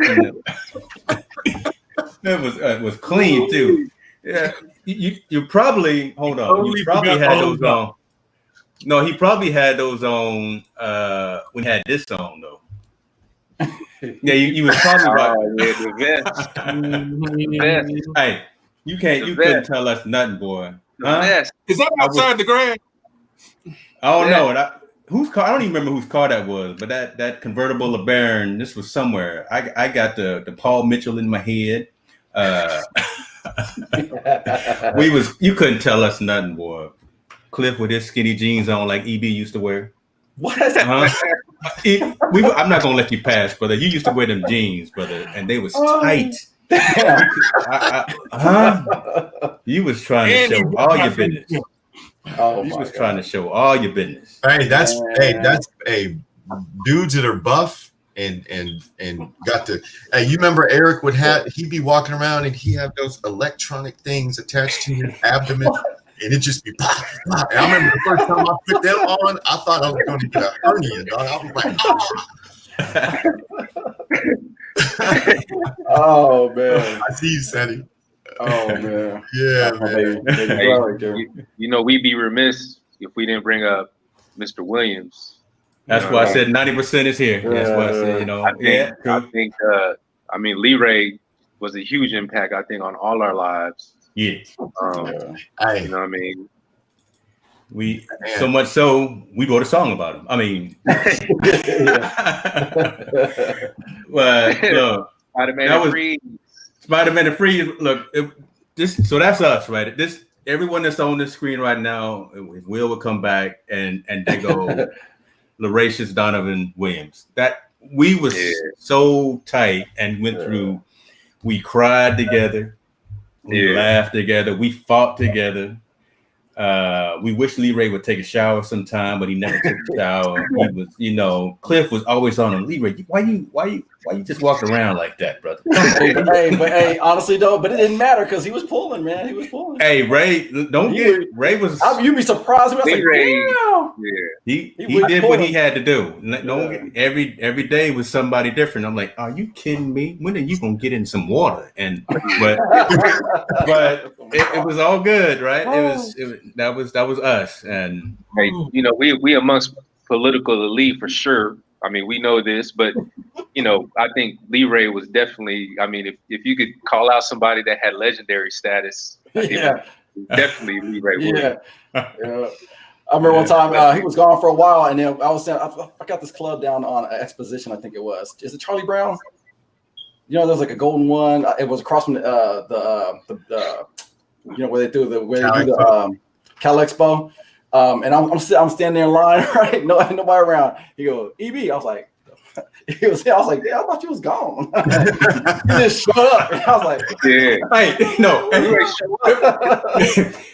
It was clean too. Yeah. You probably hold on. You probably had those on. No, he probably had those on when he had this song though. Yeah, you was probably right. The vest. Hey, you couldn't tell us nothing, boy. Huh? Is that outside the grand? I don't know. Whose car? I don't even remember whose car that was, but that convertible LeBaron. This was somewhere. I got the Paul Mitchell in my head. You couldn't tell us nothing, boy. Cliff with his skinny jeans on like EB used to wear. What is that? I'm not gonna let you pass, brother. You used to wear them jeans, brother, and they was tight. You was trying to show all your business. You was trying to show all your business. Hey, that's dudes that are buff. And got to. Hey, you remember Eric he'd be walking around and he had those electronic things attached to his abdomen, and it just be pop, pop. And I remember the first time I put them on, I thought I was going to get a hernia, dog. I was like, oh man, I see you, Sandy. Oh man, yeah, man. Hey, you know, we'd be remiss if we didn't bring up Mr. Williams. That's why I said 90% is here. That's why I said, you know. I think I mean, Lee Ray was a huge impact, I think, on all our lives. Yeah. You know what I mean? So much so, we wrote a song about him. I mean. But look. Spider-Man and Freeze. Spider-Man and Freeze. Look, so that's us, right? Everyone that's on this screen right now, if Will would come back and they go, Laracious Donovan Williams. That we was so tight and went through. We cried together. We laughed together. We fought together. We wish Lee Ray would take a shower sometime, but he never took a shower. He was, you know, Cliff was always on him. Lee Ray, why you just walking around like that, brother? Hey, honestly though, but it didn't matter because he was pulling, man. He was pulling. Hey, Ray, Ray was. You'd be surprised. Lee Ray, he did what he had to do. Every day was somebody different. I'm like, are you kidding me? When are you gonna get in some water? But it was all good, right? That was us. And hey, you know, we amongst political elite for sure. I mean, we know this, but you know, I think Lee Ray was definitely. I mean, if you could call out somebody that had legendary status, definitely Lee Ray. Yeah. I remember one time he was gone for a while, and then I was saying I got this club down on Exposition. I think it was. Is it Charlie Brown? You know, there's like a golden one. It was across from the you know where they do the Cal Expo. And I'm standing there in line, right? No, nobody around. He goes, EB. I was like, damn, I thought you was gone. You just shut up. And I was like, hey, no.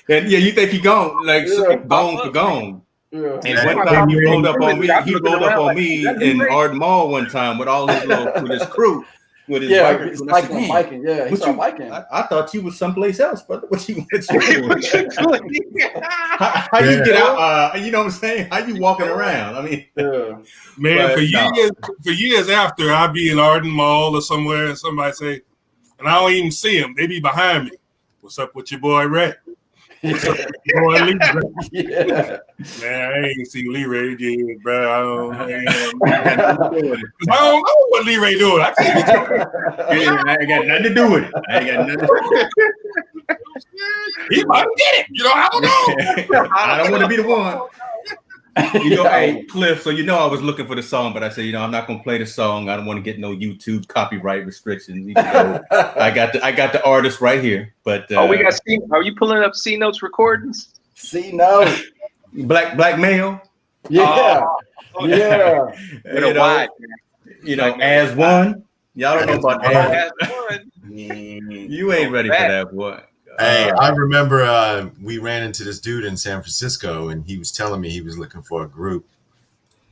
And you think he gone, like gone for gone. Yeah. And one time he rolled up on me in Arden Mall one time with all with his crew. With his biking. Yeah, he started biking. I thought you was someplace else, brother. What you doing? How you get out? You know what I'm saying? How you walking around? I mean, man, for years after, I'll be in Arden Mall or somewhere, and somebody say, and I don't even see them. They be behind me. What's up with your boy Ray? Boy Lee Ray. Man, I ain't seen Lee Ray yet, bro. I don't know what Lee Ray doing. I ain't got nothing to do with it. He might get it. You know, I don't know. I don't want to be the one. You know, hey, Cliff, so you know I was looking for the song, but I said, you know, I'm not gonna play the song. I don't want to get no YouTube copyright restrictions. I got the artist right here. But we got C. Are you pulling up C Notes recordings? C Note. Black male. Yeah. Yeah. You know, as one. Y'all don't know about as one. You ain't ready for that, boy. Hey, I remember we ran into this dude in San Francisco, and he was telling me he was looking for a group,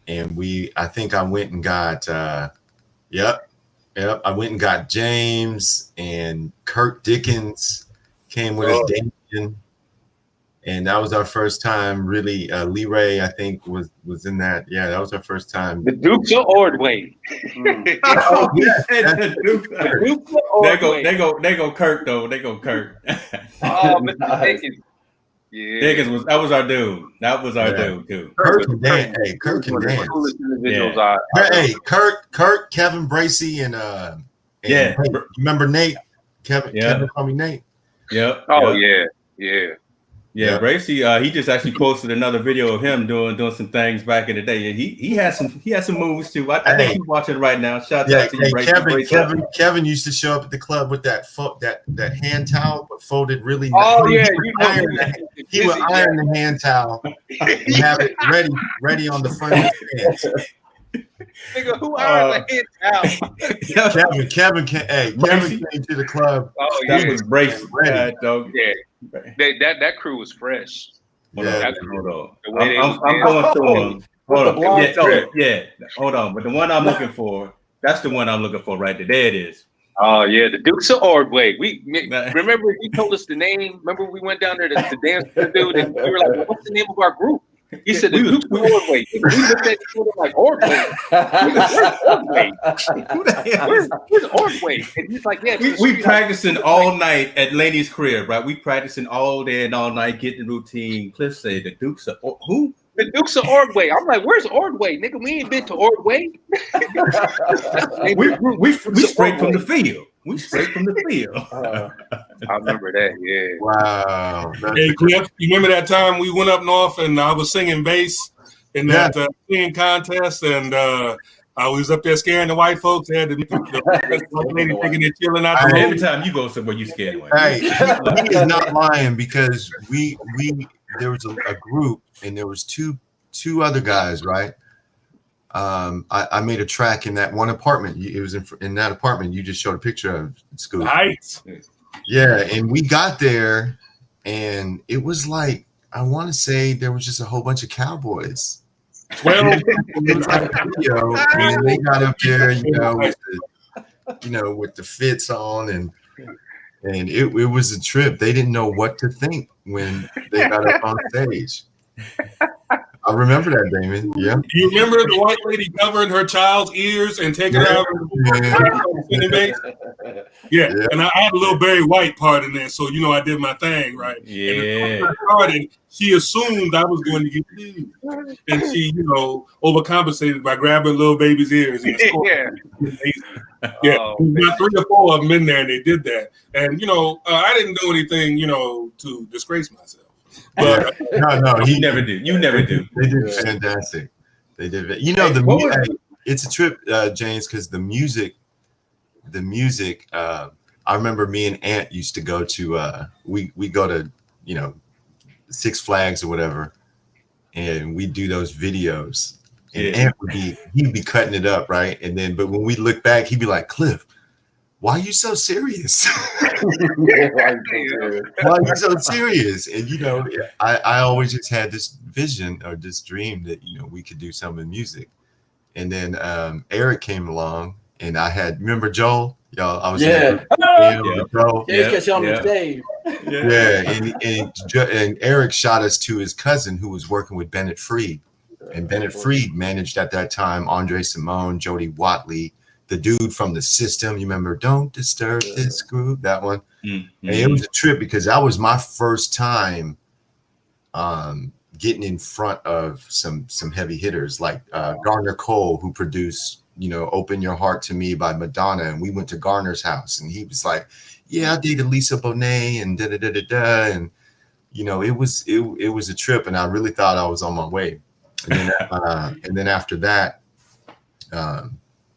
and I think I went and got, I went and got James and Kirk Dickens came with us, Damien, and that was our first time really. Lee Ray, I think, was in that. Yeah, that was our first time. The Dukes of Ordway. Oh, yeah, the Dukes of Ordway. They go Kirk though. They go Kirk. Oh, Mr. Dickens. Yeah, Dickens was our dude. That was our dude too. Kirk can dance. Hey, Kirk can dance. Yeah. Hey, Kirk, Kevin Bracey, and yeah. Remember Nate? Kevin called me Nate. Yep. Oh yeah. Yeah, Bracey, he just actually posted another video of him doing some things back in the day. And he had some moves too. I think he's watching right now. Shout out to you, Bracey. Kevin used to show up at the club with that hand towel, but folded really. Oh nice. He would iron the hand towel and have it ready on the front of his pants. Nigga, who ironed the hand towel? Kevin came to the club. Oh that was Bracey. Yeah. That crew was fresh. Yeah. I'm going through them. Hold on. Yeah. Hold on. But the one I'm looking for, that's the one I'm looking for right there. There it is. Oh yeah, the Dukes of Ordway. We remember he told us the name. Remember we went down there to dance with the dude, and we were like, well, "What's the name of our group?" He said, "The Dukes of Ordway." We looked at each other like, "Ordway? Where's Ordway?" And he's like, "Yeah." We practicing all night at Laney's crib, right? We practicing all day and all night, getting the routine. Cliff said, "The Dukes of who?" The Dukes of Ordway. I'm like, "Where's Ordway, nigga? We ain't been to Ordway." we straight from the field. We straight from the field. I remember that. Yeah. Wow. Hey, Cliff, you remember that time we went up north and I was singing bass in that singing contest, and I was up there scaring the white folks. They had the white lady thinking they're chilling out the road. Every time you go somewhere, you scared away. Hey, he is not lying, because there was a group, and there was two other guys, right? I made a track in that one apartment. It was in that apartment you just showed a picture of at school. Nice. Yeah, and we got there, and it was like, I want to say there was just a whole bunch of cowboys. Well, it was like a video, and they got up there, with the fits on, and it was a trip. They didn't know what to think when they got up on stage. I remember that, Damon. Yeah. Do you remember the white lady covering her child's ears and taking her out? Yeah. And I had a little Barry White part in there, so I did my thing, right? Yeah. And started, she assumed I was going to get nude, and she, overcompensated by grabbing little baby's ears. And yeah. About 3 or 4 of them in there, and they did that. And I didn't do anything, to disgrace myself. But no, he never did. You never do. They did fantastic. They did. It's a trip, James, because the music. I remember me and Ant used to go to. We go to Six Flags or whatever, and we do those videos. And Ant he'd be cutting it up, right? And then, but when we look back, he'd be like, "Cliff, why are you so serious? Why are you so serious?" And I always just had this vision or this dream that we could do some in music. And then Eric came along, and I had, remember Joel? Y'all, I was Joel. Catch on the stage. And Eric shot us to his cousin who was working with Bennett Freed, and Bennett Freed managed at that time Andre Simone, Jody Watley, the dude from The System. You remember "Don't Disturb This Group"? That one. Mm-hmm. And it was a trip because that was my first time getting in front of some heavy hitters like Garner Cole, who produced "Open Your Heart to Me" by Madonna, and we went to Garner's house, and he was like, "Yeah, I dated Lisa Bonet and da da da da da," and you know, it was a trip, and I really thought I was on my way. And then after that,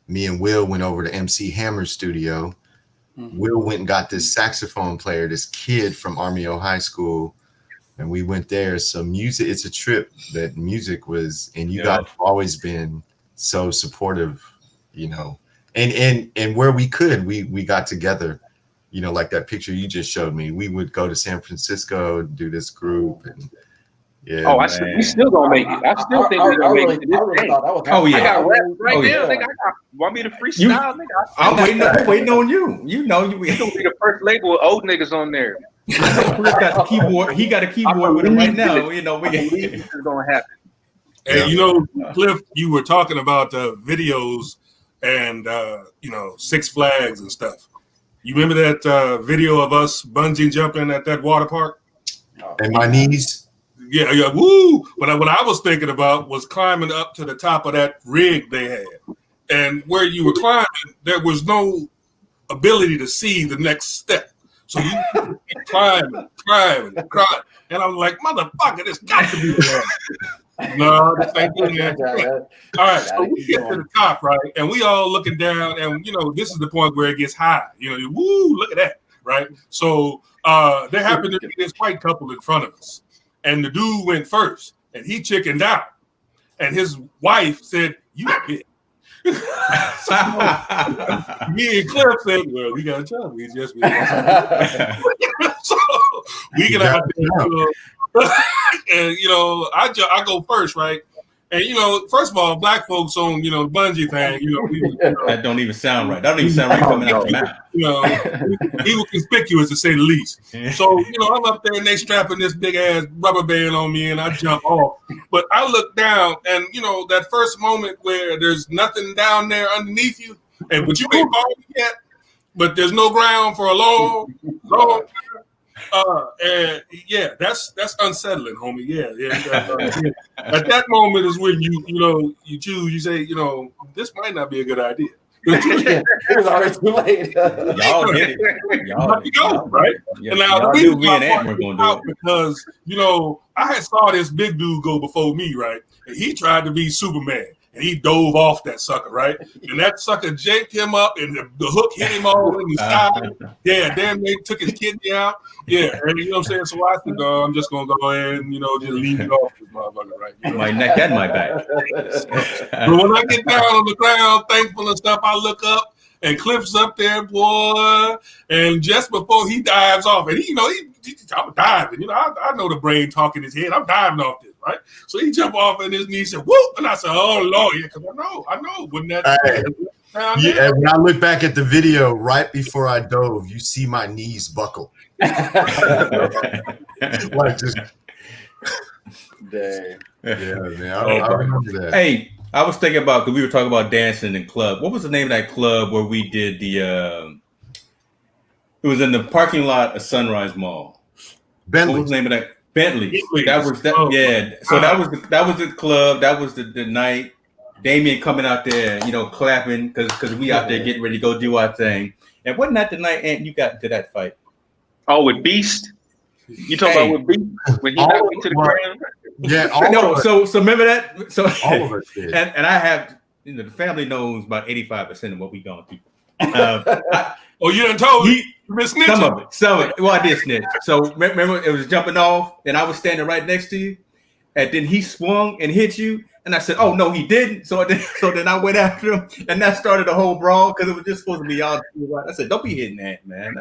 me and Will went over to MC Hammer's studio. Will went and got this saxophone player, this kid from Armio High School, and we went there. So music, it's a trip that music was, and you guys have always been so supportive, you know, and where we could, we got together, you know, like that picture you just showed me. We would go to San Francisco, do this group, and we still gonna make it. I still think we're gonna make it. I got rap right now. Nigga, want me to freestyle? Nigga, I'm waiting on you. You know, you gonna be the first label with old niggas on there. Cliff got the keyboard. He got a keyboard with him right now. You know, this is gonna happen. And you know, Cliff, you were talking about videos and you know, Six Flags and stuff. You remember that video of us bungee jumping at that water park? And my knees. Yeah, woo! But what I was thinking about was climbing up to the top of that rig they had, and where you were climbing, there was no ability to see the next step. So you keep climbing, and I'm like, motherfucker, this got to be the No, this ain't doing that. All right, so we get to the top, right, and we all looking down, and you know, this is the point where it gets high. You know, woo! Look at that, right? So there happened to be this white couple in front of us. And the dude went first, and he chickened out. And his wife said, "You a bitch." So, me and Cliff said, "Well, we got a job. We just so we get out there, and you know, I go first, right? And you know, first of all, black folks on the bungee thing, that don't even sound right. That don't even sound right coming out your mouth. You know, he was conspicuous to say the least. So I'm up there and they strapping this big ass rubber band on me, and I jump off. But I look down, and that first moment where there's nothing down there underneath you, but you ain't falling yet, but there's no ground for a long time. And yeah, that's unsettling, homie. Yeah. At that moment is when you choose. You say, this might not be a good idea. It was already too late. Y'all did it. Y'all go right. Yeah, and now y'all knew me and Ant were going to do it because I had saw this big dude go before me, right? And he tried to be Superman. And he dove off that sucker, right? And that sucker janked him up, and the hook hit him all in the side. Yeah, damn, they took his kidney out. Yeah, and you know what I'm saying? So I said, I'm just going to go ahead and, just leave it off this motherfucker, right? My neck and my back. But when I get down on the ground, thankful and stuff, I look up, and Cliff's up there, boy. And just before he dives off, and I'm diving. I know the brain talking his head. I'm diving off this, right? So he jumped off and his knee said, whoop. And I said, oh, Lord, yeah, because I know. Wouldn't that when I look back at the video right before I dove, you see my knees buckle. Like just dang. Yeah, man. I remember that. Hey, I was thinking about, because we were talking about dancing in club. What was the name of that club where we did it was in the parking lot of Sunrise Mall. Bentley. What was the name of that? Bentley. That was that. Yeah. So that was the club. That was the night. Damien coming out there, clapping because we out there getting ready to go do our thing. And wasn't that the night, Ant, you got into that fight? Oh, with Beast. You talking about with Beast when he knocked me to the ground? Yeah. So remember that. So all of us did. And I have the family knows about 85% of what we going through. You done told me. Some of it. Well, I did snitch. So remember, it was jumping off, and I was standing right next to you, and then he swung and hit you, and I said, "Oh no, he didn't." So then I went after him, and that started a whole brawl because it was just supposed to be y'all. I said, "Don't be hitting that, man."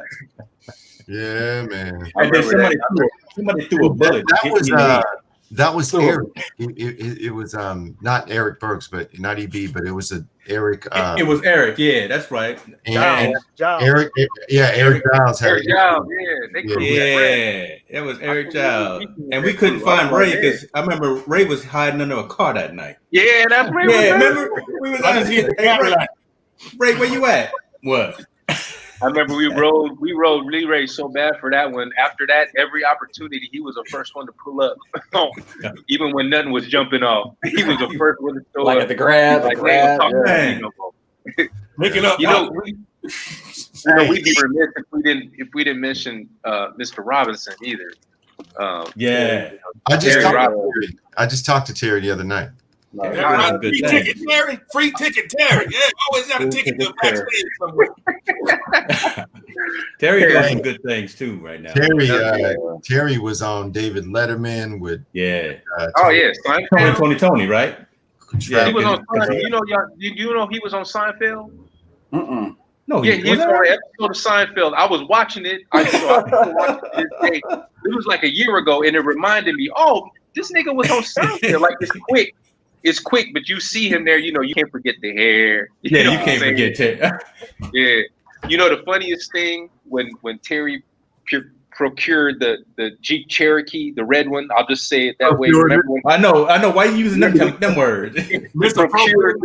Yeah, man. And then somebody threw a bullet. That was Eric. It was not Eric Burks, but not EB, but it was Eric. It was Eric. Yeah, that's right. And Giles. Eric. Yeah, Eric Giles. Eric Giles. Yeah, it was Eric Giles, and we couldn't find Ray because I remember Ray was hiding under a car that night. Yeah, that's Ray. Yeah, remember we was under the Ray, where you at? What? I remember we rode Lee Ray so bad for that one. After that, every opportunity, he was the first one to pull up. Even when nothing was jumping off, he was the first one to throw up. Like at the grab, Making up. We'd be remiss if we didn't mention Mr. Robinson either. Yeah. I just Terry talked to Terry the other night. Free ticket, Terry. Free ticket, Terry. Yeah, always got a ticket to backstage somewhere. Terry doing some good things too right now. Terry was on David Letterman with Tony, right? Yeah, he was on Seinfeld. You know he was on Seinfeld? No, he was on an episode of Seinfeld. I was watching it. I watched it this day. It was like a year ago, and it reminded me, oh, this nigga was on Seinfeld. Like, it's quick, but you see him there. You know, you can't forget the hair. You can't forget Terry. Yeah, you know the funniest thing when Terry procured the Jeep Cherokee, the red one. I'll just say it that way. Remember I know. Why are you using them words? He procured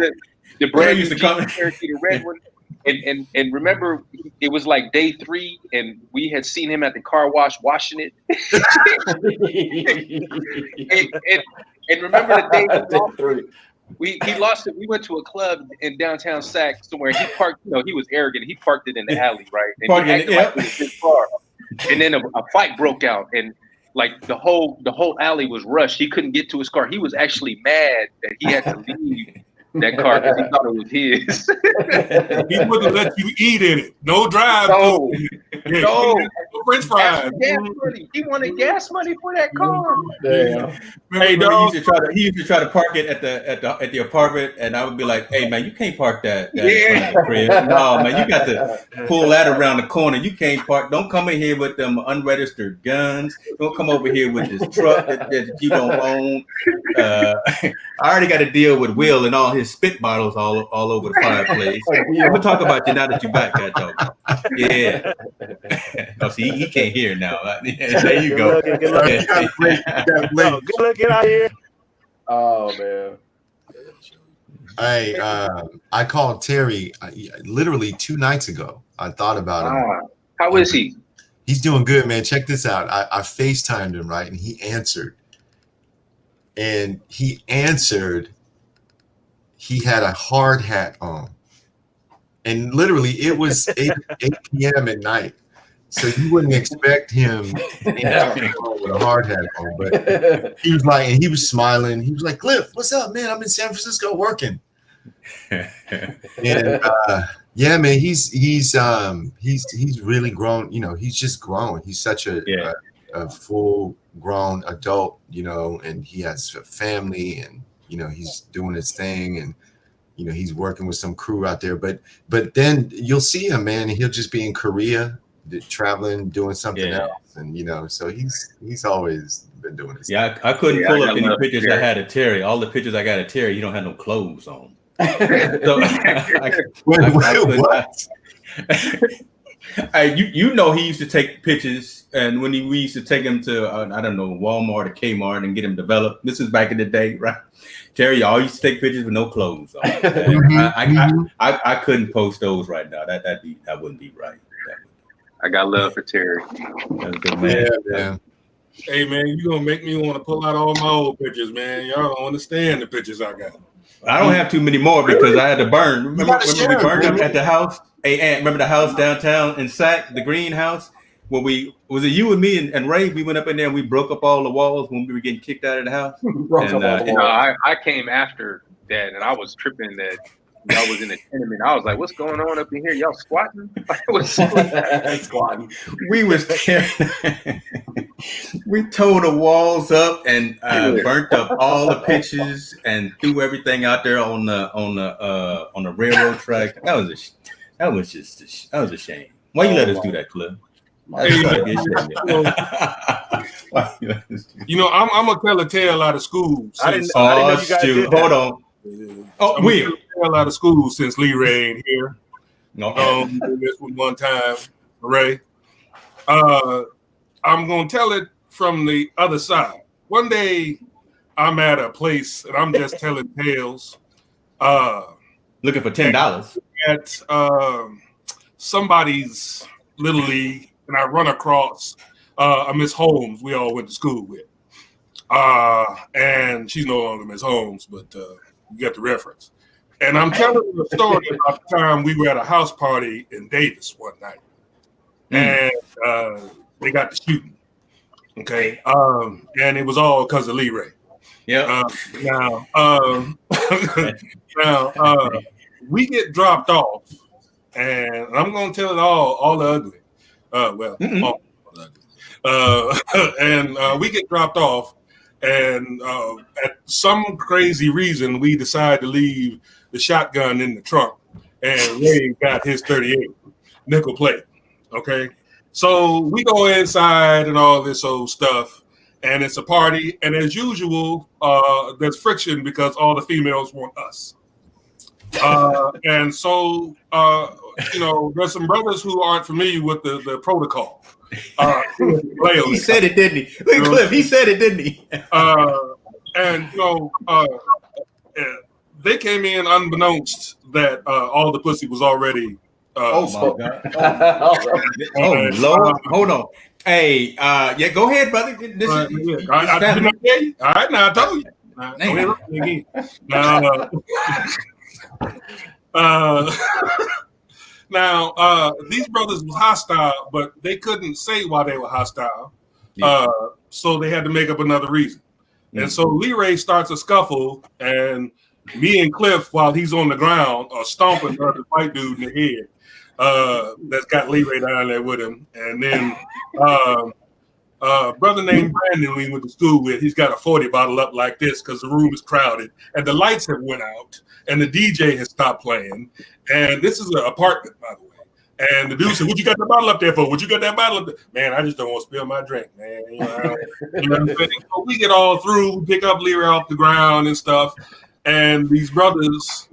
the brand new Jeep Cherokee, the red one. And remember, it was like day 3, and we had seen him at the car wash washing it. and remember the day he lost it. We went to a club in downtown Sac somewhere. He parked. He was arrogant. He parked it in the alley, right? And he acted like it was his car. And then a fight broke out, and like the whole alley was rushed. He couldn't get to his car. He was actually mad that he had to leave that car because he thought it was his. He wouldn't let you eat in it. No drive. No. French fries. He wanted gas money for that car. Damn. Hey, he used to try to park it at the apartment, and I would be like, "Hey, man, you can't park that in front of the crib. No, man, you got to pull that around the corner. You can't park. Don't come in here with them unregistered guns. Don't come over here with this truck that you don't own." I already got to deal with Will and all his spit bottles all over the fireplace. We'll talk about you now that you're back, that dog. Yeah. Oh, see, he can't hear now. There you go. Good looking out here. Oh man. I called Terry literally 2 nights ago. I thought about him. How is he? He's doing good, man. Check this out. I FaceTimed him, right? And he answered. He had a hard hat on. And literally, it was 8 p.m. at night. So you wouldn't expect him with a hard hat on. But he was like, and he was smiling. He was like, "Cliff, what's up, man? I'm in San Francisco working." And yeah, man, he's really grown. He's just grown. He's such a full grown adult, and he has a family, and he's doing his thing, and he's working with some crew out there. But then you'll see him, man, and he'll just be in Korea, traveling, doing something else, and so he's always been doing this. Yeah, I couldn't pull up any pictures I had of Terry. All the pictures I got of Terry, he don't have no clothes on. So what? He used to take pictures, and when we used to take him to I don't know, Walmart or Kmart and get him developed. This is back in the day, right? Terry always used to take pictures with no clothes on. I couldn't post those right now. That wouldn't be right. I got love for Terry. That's good, man. Yeah. Hey man, you gonna make me want to pull out all my old pictures, man. Y'all don't understand the pictures I got. I don't have too many more because I had to burn. Remember we burned them at the house? Hey, Aunt, remember the house downtown in Sac, the greenhouse? Was it you and me and Ray? We went up in there and we broke up all the walls when we were getting kicked out of the house. I came after that, and I was tripping that y'all was in the tenement. I was like, "What's going on up in here? Y'all squatting?" Squatting. We was we tore the walls up and burnt up all the pictures and threw everything out there on the railroad track. That was a shame. Why you let us do that, Cliff? I'm gonna tell a tale out of school. I didn't know you guys did that. Hold on. I'm gonna tell a tale out of school since Lee Ray ain't here. This was one time, Ray. I'm gonna tell it from the other side. One day, I'm at a place and I'm just telling tales. Looking for $10 at somebody's little league. And I run across a Miss Holmes we all went to school with. And she's no longer Miss Holmes, but you get the reference. And I'm telling you a story about the time we were at a house party in Davis one night. And they got to shooting. Okay, and it was all because of Lee Ray. Yeah. Now, we get dropped off, and I'm gonna tell it all the ugly. All the ugly. And we get dropped off, and at some crazy reason, we decide to leave the shotgun in the trunk, and Ray got his 38 nickel plate. Okay, so we go inside and all this old stuff. And it's a party, and as usual, there's friction because all the females want us. And so, there's some brothers who aren't familiar with the protocol. He said it, didn't he? Look, Cliff, he said it, didn't he? They came in unbeknownst that all the pussy was already. Oh my God! Oh Lord! Hold on. Hey, go ahead, brother. I didn't hear you. All right, now I told you. Now, these brothers was hostile, but they couldn't say why they were hostile. So they had to make up another reason. And so Lee Ray starts a scuffle, and me and Cliff, while he's on the ground, are stomping another white dude in the head. That's got Lee Ray down there with him. And then brother named Brandon we went to school with, he's got a 40 bottle up like this because the room is crowded and the lights have went out and the DJ has stopped playing. And this is an apartment, by the way. And the dude said, what you got the bottle up there for? What you got that bottle up there? Man, I just don't want to spill my drink, man. You know what I'm saying? So we get all through, pick up Lee Ray off the ground and stuff. And these brothers,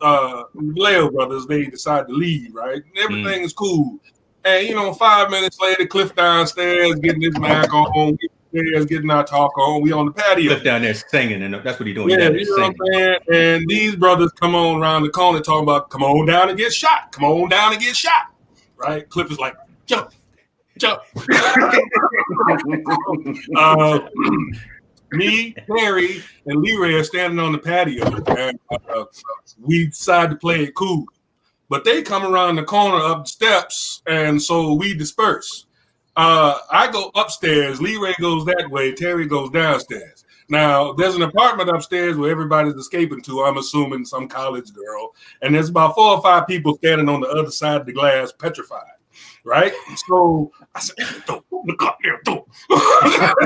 Leo brothers, they decide to leave, right? And everything is cool. And, 5 minutes later, Cliff downstairs getting his mic on, getting our talk on. We on the patio. Cliff down there singing, and that's what he's doing. Yeah, you know what I'm saying? And these brothers come on around the corner talking about, come on down and get shot. Come on down and get shot. Right? Cliff is like, jump. Me, Terry, and Lee Ray are standing on the patio, and we decide to play it cool. But they come around the corner up the steps, and so we disperse. I go upstairs. Lee Ray goes that way. Terry goes downstairs. Now, there's an apartment upstairs where everybody's escaping to, I'm assuming some college girl, and there's about 4 or 5 people standing on the other side of the glass, petrified. Right? So I said, don't look up there, don't. I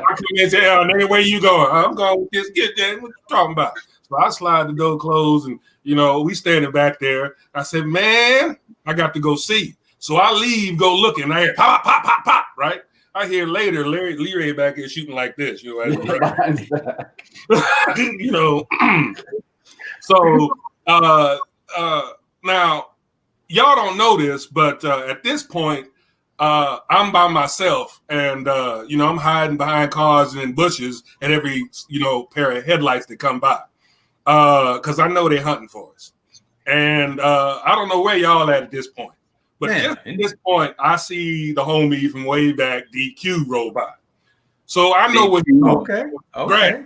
come in and say, where you going? I'm going with this. Get there. What you talking about? So I slide the door closed and, we standing back there. I said, man, I got to go see. So I leave, go looking. I hear pop, pop, pop, pop, right? I hear later Lee Ray back here shooting like this. So now, y'all don't know this, but at this point, I'm by myself, and I'm hiding behind cars and in bushes at every pair of headlights that come by, because I know they're hunting for us. And I don't know where y'all at this point, but just at this point, I see the homie from way back, DQ, roll by. So I know what he's doing. Okay.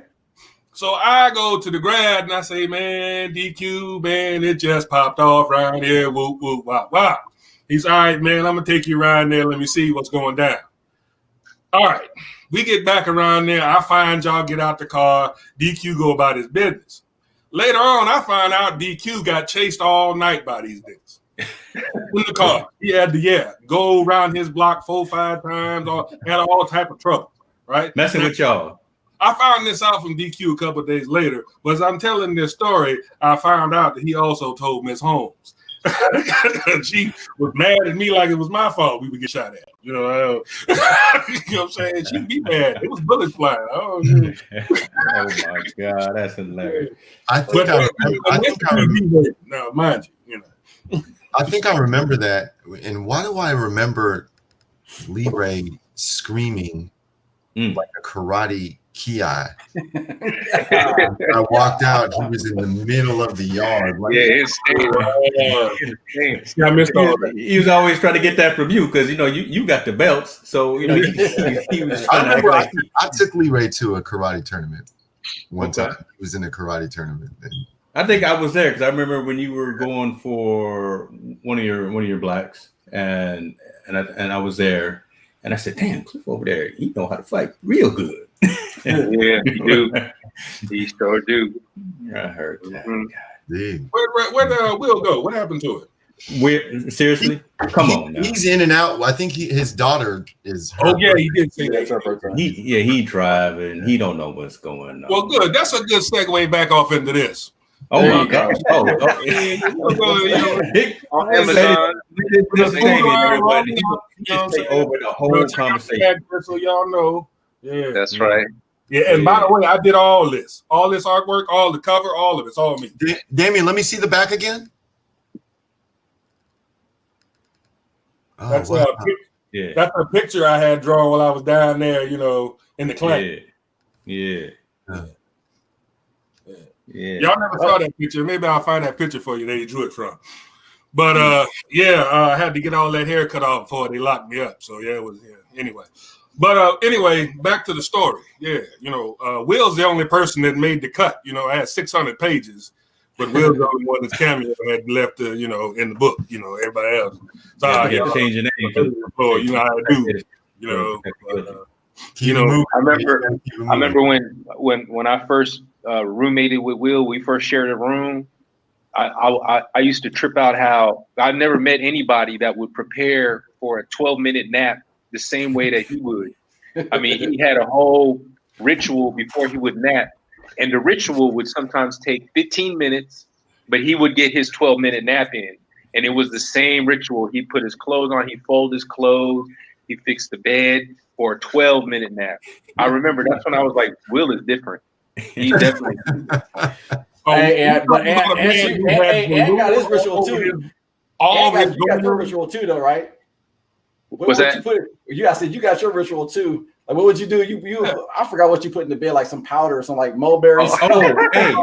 So I go to the grad and I say, man, DQ, man, it just popped off around here. Whoop, whoop, wop, wop. He's all right, man, I'm going to take you around there. Let me see what's going down. All right. We get back around there. I find y'all get out the car. DQ go about his business. Later on, I find out DQ got chased all night by these niggas. In the car. He had to, go around his block 4 or 5 times. Had all type of trouble, right? Messing with y'all. I found this out from DQ a couple of days later, but as I'm telling this story, I found out that he also told Miss Holmes. She was mad at me like it was my fault we would get shot at. You know what I'm saying? She'd be mad. It was bullets flying. Oh my God, that's hilarious. I think now, mind you, I think I remember that. And why do I remember Lee Ray screaming like a karate ki? I walked out. He was in the middle of the yard. I missed all that. He was always trying to get that from you because you got the belts. So he was trying to act I took Lee Ray to a karate tournament one time. He was in a karate tournament. I think I was there because I remember when you were going for one of your blacks, and I was there. And I said, damn, Cliff over there, he know how to fight real good. Yeah, he do. He sure do. I heard that. Mm-hmm. Where Will go? What happened to it? Where, seriously? Come on now. He's in and out. I think his daughter is. Oh yeah, he did say That's her that. birthday. He driving. He don't know what's going on. Well, good. That's a good segue back off into this. Oh There my you go. gosh. Oh, On Amazon. This thing, everybody. You know what I'm Take saying? over the whole conversation. So y'all know. Yeah. That's right. Yeah, and by the way, I did all this artwork, all the cover, all of it's all me. Damien, let me see the back again. Oh, That's wow. That's a picture I had drawn while I was down there, you know, in the clinic. Yeah. Y'all never saw that picture. Maybe I'll find that picture for you that you drew it from. But I had to get all that hair cut off before they locked me up. So anyway. But anyway, back to the story. Yeah, you know, Will's the only person that made the cut. You know, I had 600 pages, but Will's the only one that's cameo had left, in the book. You know, everybody else. So change your name. You know how I do. You know, I remember when I first roommated with Will, we first shared a room. I used to trip out how I never met anybody that would prepare for a 12-minute nap the same way that he would. I mean, he had a whole ritual before he would nap, and the ritual would sometimes take 15 minutes, but he would get his 12-minute nap in, and it was the same ritual. He put his clothes on, he folded his clothes, he fixed the bed for a 12-minute nap. I remember that's when I was like, Will is different. He definitely. Ant got his ritual too. You got your ritual too, though, right? What's that? I said you got your ritual too. Like, what would you do? You I forgot what you put in the bed, like some powder or some like mulberries. Hey,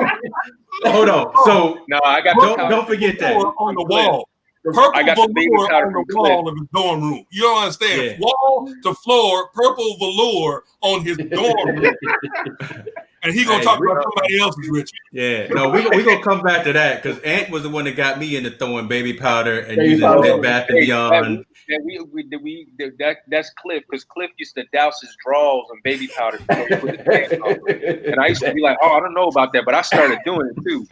hold on. So no, I got don't forget that on the wall. Purple I got the baby powder on the wall of his dorm room. You don't understand? Yeah. Wall to floor, purple velour on his dorm room. And he gonna talk about somebody else's ritual. Yeah, no, we gonna come back to that because Ant was the one that got me into throwing baby powder and using Bed Bath and Beyond. That's Cliff, because Cliff used to douse his drawers in baby powder before he put his pants on. And I used to be like, I don't know about that, but I started doing it too.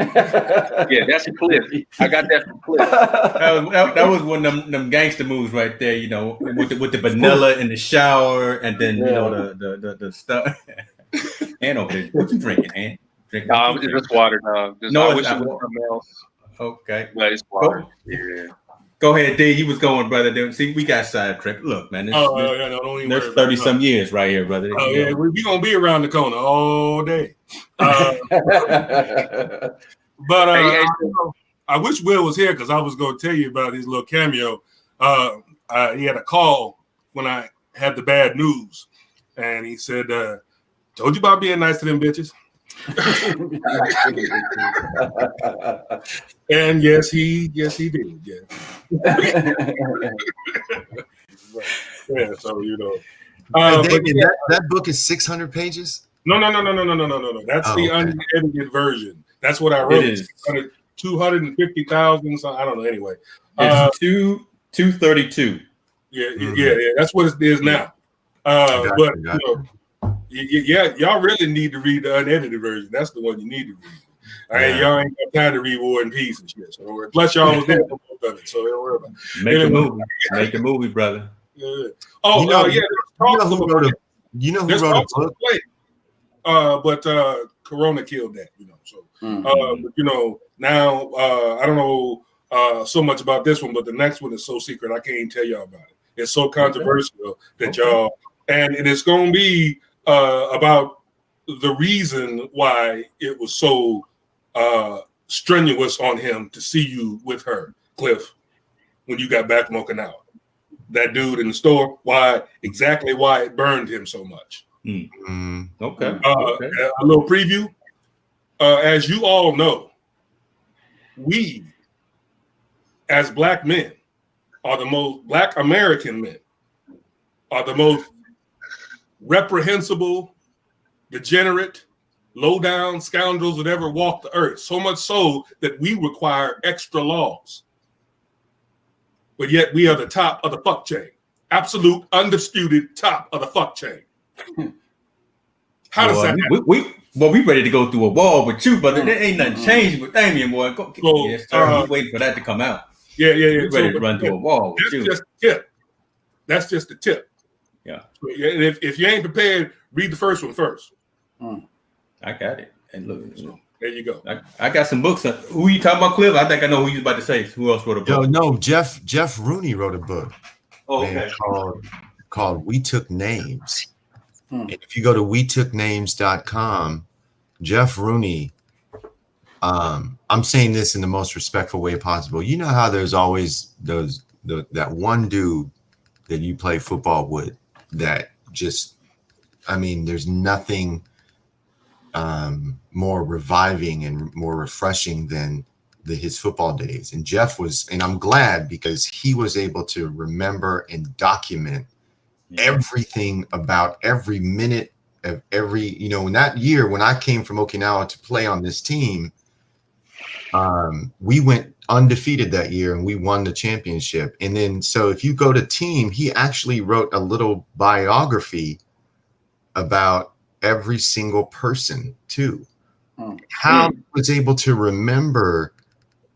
Yeah, that's Cliff. I got that from Cliff. That was one of them gangster moves right there, you know, with the vanilla in the shower and then you know the stuff. And over there, what you drinking, Ant? It's just water, dog. I wish it was something else. Okay, but it's water. Yeah. Go ahead, D. You was going, brother. See, we got sidetracked. Look, man, there's 30-some years right here, brother. We gonna be around the corner all day. But I wish Will was here because I was gonna tell you about his little cameo. He had a call when I had the bad news, and he said, "Told you about being nice to them bitches." And yes, he did. Yeah. Yeah. So you know, that book is 600 pages. No. That's the unedited version. That's what I wrote. It is 250,000. I don't know. Anyway, it's 232. Yeah. That's what it is now. But you know. Yeah, y'all really need to read the unedited version. That's the one you need to read. Y'all ain't got time to read War and Peace and shit. So, plus, y'all was there for both of it, so don't worry about it. Make a movie, brother. Yeah. You know who wrote a book? But Corona killed that. You know, so but, you know, now I don't know so much about this one, but the next one is so secret I can't even tell y'all about it. It's so controversial that y'all, and it's gonna be about the reason why it was so strenuous on him to see you with her, Cliff, when you got back from Okinawa. That dude in the store, why it burned him so much. Okay. A little preview. As you all know, we, as Black men, Black American men, are the most reprehensible, degenerate, low-down scoundrels that ever walked the earth. So much so that we require extra laws. But yet we are the top of the fuck chain. absolute, undisputed top of the fuck chain. How does that happen? We ready to go through a wall with you, but there ain't nothing changed with Damien, boy. Yes, sir. He's waiting for that to come out. Yeah. We're ready to run through a wall with you. Just the tip. That's just the tip. Yeah. And if you ain't prepared, read the first one first. I got it. And look, there you go. I got some books. Who you talking about, Cliff? I think I know who you was about to say. Who else wrote a book? No, Jeff Rooney wrote a book. Oh, okay. Called We Took Names. And if you go to wetooknames.com, Jeff Rooney, I'm saying this in the most respectful way possible. You know how there's always that one dude that you play football with that just, I mean, there's nothing more reviving and more refreshing than his football days. And Jeff was, and I'm glad because he was able to remember and document everything about every minute of every, in that year when I came from Okinawa to play on this team, we went undefeated that year and we won the championship. And then, so if you go to team, he actually wrote a little biography about every single person too. How he was able to remember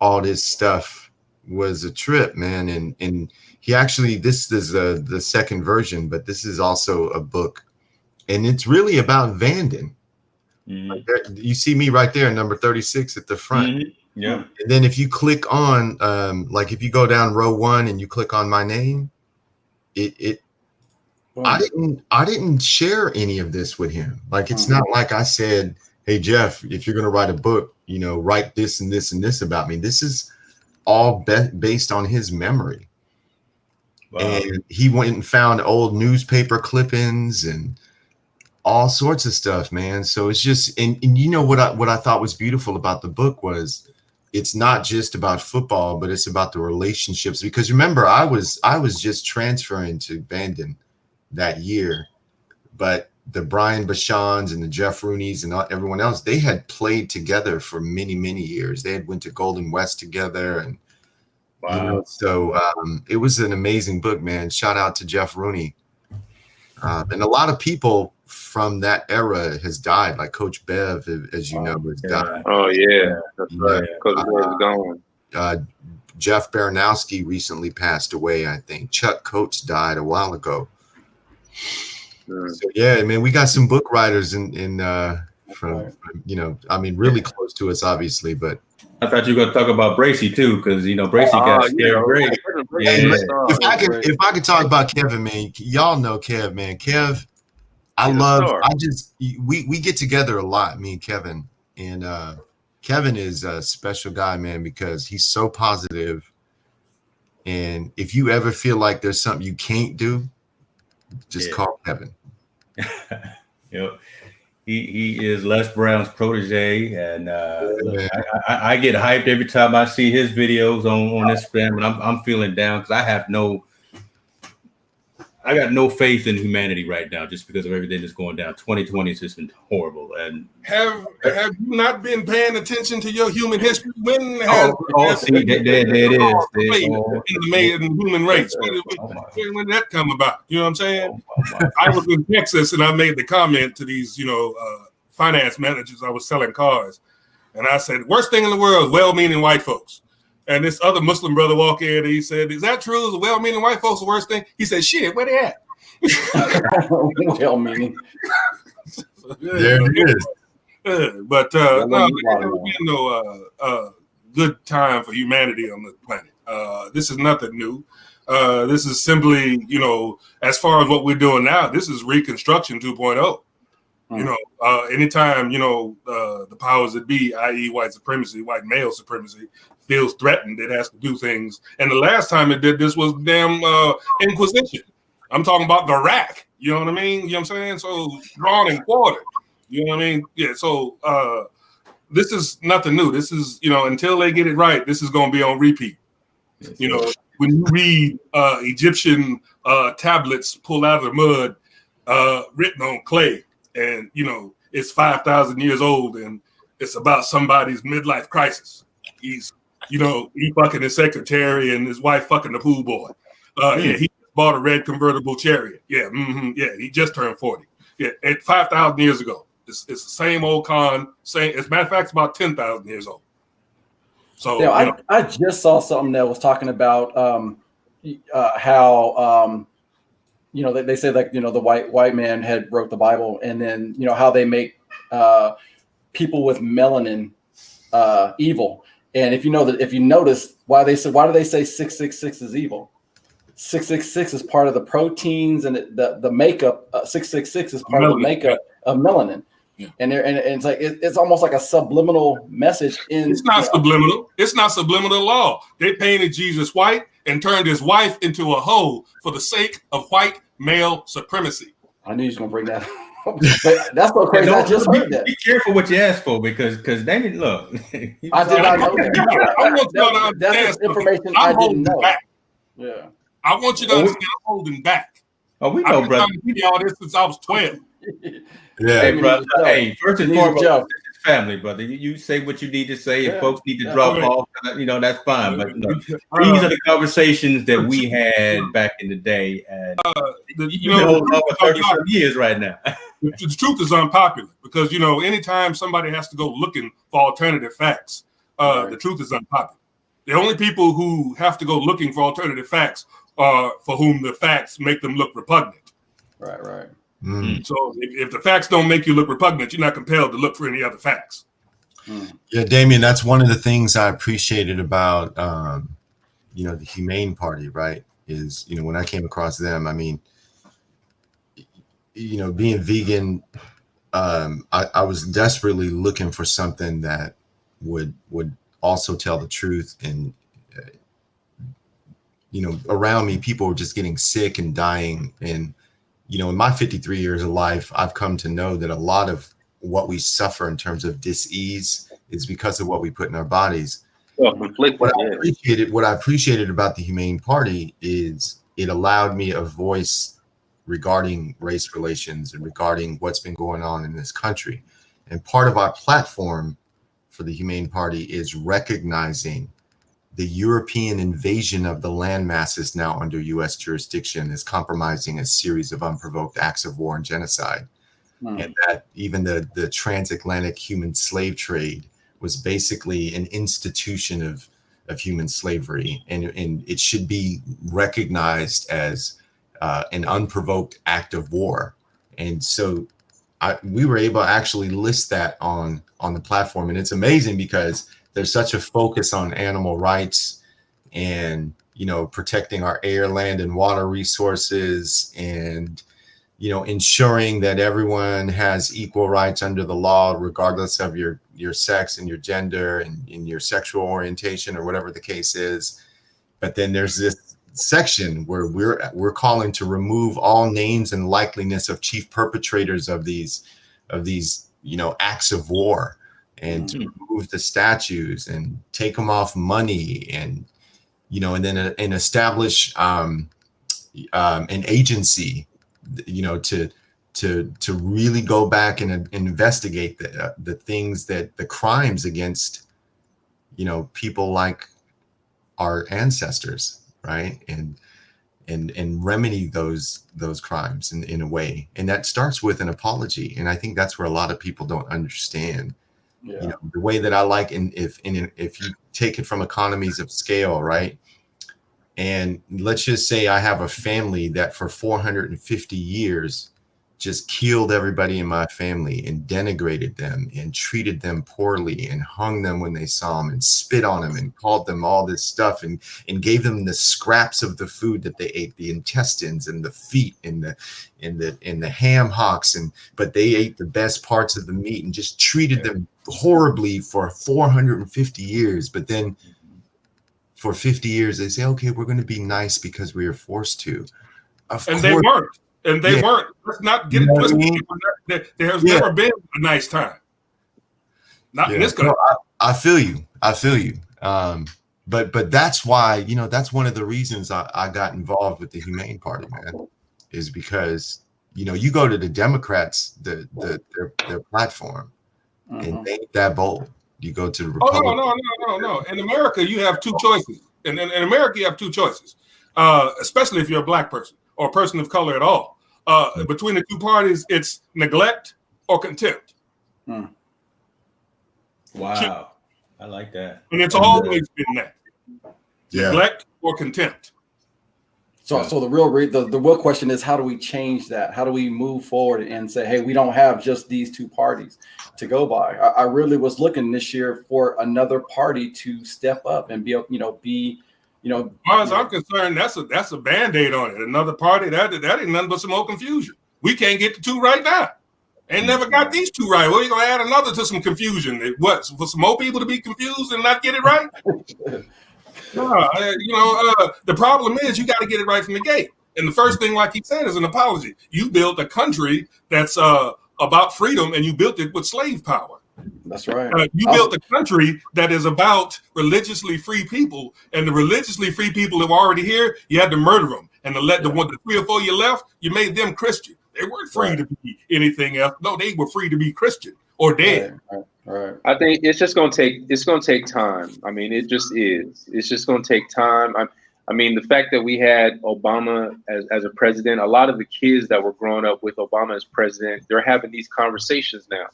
all this stuff was a trip, man. And he actually, this is the second version, but this is also a book, and it's really about Vanden. Like you see me right there, number 36 at the front. Yeah. And then if you click on, like if you go down row 1 and you click on my name, I didn't share any of this with him. Like it's not like I said, hey Jeff, if you're gonna write a book, write this and this and this about me. This is all based on his memory. Wow. And he went and found old newspaper clippings and all sorts of stuff, man. So it's just, and what I thought was beautiful about the book was it's not just about football, but it's about the relationships. Because remember, I was just transferring to Vanden that year, but the Brian Bashans and the Jeff Rooneys and everyone else, they had played together for many, many years. They had went to Golden West together, and so it was an amazing book, man. Shout out to Jeff Rooney. And a lot of people from that era has died, like Coach Bev, as you know, has died. Oh yeah, that's right. Coach Bev is gone. Jeff Baranowski recently passed away, I think. Chuck Coates died a while ago. So yeah, man, we got some book writers from really close to us, obviously, but I thought you were going to talk about Bracy too, because Bracy got scared great. If I could talk about Kevin, man, y'all know Kev, man. Kev, we get together a lot, me and Kevin, and Kevin is a special guy, man, because he's so positive. And if you ever feel like there's something you can't do, just call Kevin. He is Les Brown's protege, and I get hyped every time I see his videos on Instagram, and I'm feeling down because I got no faith in humanity right now just because of everything that's going down. 2020 has just been horrible. And have you not been paying attention to your human history? When there it is. In the human race. When did that come about? You know what I'm saying? I was in Texas and I made the comment to these, finance managers. I was selling cars, and I said, "Worst thing in the world, well-meaning white folks." And this other Muslim brother walked in and he said, "Is that true? Is the well-meaning white folks the worst thing?" He said, "Shit, where they at?" Well-meaning. There it is. But no, good time for humanity on the planet. This is nothing new. This is simply, as far as what we're doing now, this is Reconstruction 2.0. Anytime, the powers that be, i.e. white supremacy, white male supremacy, feels threatened, it has to do things. And the last time it did this was damn Inquisition. I'm talking about the rack. You know what I mean? You know what I'm saying? So drawn and quartered. You know what I mean? Yeah. So this is nothing new. This is, until they get it right, this is going to be on repeat. When you read Egyptian tablets pulled out of the mud, written on clay, and it's 5,000 years old, and it's about somebody's midlife crisis. He fucking his secretary and his wife fucking the pool boy. He bought a red convertible chariot. Yeah, yeah, he just turned 40. Yeah, at 5,000 years ago. It's the same old con. Same. As a matter of fact, it's about 10,000 years old. So I just saw something that was talking about how they said like the white man had wrote the Bible, and then how they make people with melanin evil. And if you notice why do they say 666 is evil? 666 is part of the proteins and the makeup. 666 is part of the makeup of melanin. Yeah. And it's like it's almost like a subliminal message. It's not subliminal. It's not subliminal at all. They painted Jesus white and turned his wife into a hoe for the sake of white male supremacy. I knew he was gonna bring that up. But that's so crazy. I just heard that. Be careful what you ask for because they didn't look. I did not know that. I want y'all to understand. That's information I didn't know. Back. Yeah. I want you to understand. I'm holding back. Oh, we know, brother. I've been trying to all this since I was 12. Yeah, hey, brother. Hey, first and foremost, this is family, brother. You say what you need to say. If folks need to drop off, that's fine. But these are the conversations that we had back in the day, and you've been holding on for 30-some years right now. The truth is unpopular because anytime somebody has to go looking for alternative facts, the truth is unpopular. The only people who have to go looking for alternative facts are for whom the facts make them look repugnant. Right. Mm. So if the facts don't make you look repugnant, you're not compelled to look for any other facts. Yeah, Damien, that's one of the things I appreciated about, the Humane Party, right? Is, when I came across them, I mean, being vegan, I was desperately looking for something that would also tell the truth. And, around me, people were just getting sick and dying. And, in my 53 years of life, I've come to know that a lot of what we suffer in terms of dis-ease is because of what we put in our bodies. What I appreciated about the Humane Party is it allowed me a voice regarding race relations and regarding what's been going on in this country. And part of our platform for the Humane Party is recognizing the European invasion of the land masses now under U.S. jurisdiction is compromising a series of unprovoked acts of war and genocide. And that even the transatlantic human slave trade was basically an institution of human slavery. And it should be recognized as an unprovoked act of war. And so we were able to actually list that on the platform. And it's amazing because there's such a focus on animal rights and, protecting our air, land, and water resources and, ensuring that everyone has equal rights under the law, regardless of your sex and your gender and in your sexual orientation or whatever the case is. But then there's this section where we're calling to remove all names and likeliness of chief perpetrators of these acts of war. And to remove the statues and take them off money and then establish an agency, to really go back and investigate the things the crimes against, people like our ancestors, right? And remedy those crimes in a way. And that starts with an apology. And I think that's where a lot of people don't understand. Yeah. The way that I like, and if you take it from economies of scale, right? And let's just say I have a family that for 450 years just killed everybody in my family and denigrated them and treated them poorly and hung them when they saw them and spit on them and called them all this stuff and gave them the scraps of the food that they ate, the intestines and the feet and the ham hocks, but they ate the best parts of the meat and just treated them horribly for 450 years. But then for 50 years, they say, okay, we're going to be nice because we are forced to. They weren't. And they weren't. Let's not get it twisted. There has never been a nice time. Not in this country. No, I feel you. But that's why, that's one of the reasons I got involved with the Humane Party, man, is because, you go to the Democrats, their platform, and they ain't that bold. You go to the Republicans. Oh, no. In America, you have two choices. In America, you have two choices. especially if you're a black person or a person of color at all. Between the two parties, it's neglect or contempt. Wow. I like that. And it's always been that. Yeah. Neglect or contempt. So the real question is, how do we change that? How do we move forward and say, hey, we don't have just these two parties to go by? I really was looking this year for another party to step up and be. As far as I'm concerned, that's a Band-Aid on it. Another party, that ain't nothing but some more confusion. We can't get the two right now. Ain't never got these two right. Well, you gonna add another to some confusion. What, for some more people to be confused and not get it right? The problem is you got to get it right from the gate. And the first thing, like he said, is an apology. You built a country that's about freedom, and you built it with slave power. That's right. You built a country that is about religiously free people, and the religiously free people that were already here, you had to murder them. And to let the 3 or 4 you left, you made them Christian. They weren't free to be anything else. No, they were free to be Christian or dead. Right. I think it's going to take time. I mean, it just is. It's just going to take time. I mean, the fact that we had Obama as a president, a lot of the kids that were growing up with Obama as president, they're having these conversations now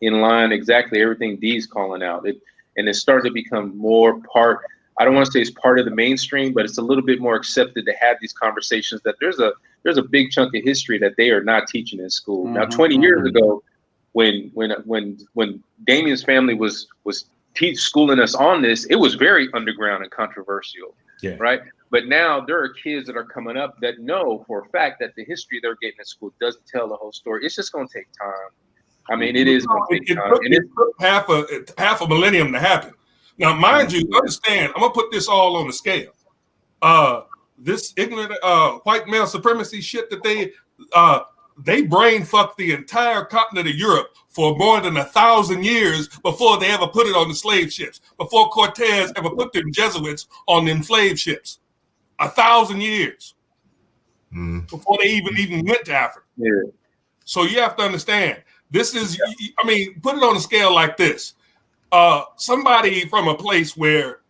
in line exactly everything Dee's calling out. And it's starting to become more part. I don't want to say it's part of the mainstream, but it's a little bit more accepted to have these conversations, that there's a big chunk of history that they are not teaching in school. Now, 20 years ago, when Damien's family was schooling us on this, it was very underground and controversial, right? But now there are kids that are coming up that know for a fact that the history they're getting in school doesn't tell the whole story. It's just going to take time. I mean, it is going to take time. It took half a millennium to happen. Now, mind you, understand, I'm going to put this all on the scale. This ignorant white male supremacy shit that they brain fucked the entire continent of Europe for more than 1,000 years before they ever put it on the slave ships, before Cortez ever put them Jesuits on them slave ships. 1,000 years before they even went to Africa. Yeah. So you have to understand, this is, I mean, put it on a scale like this. Somebody from a place where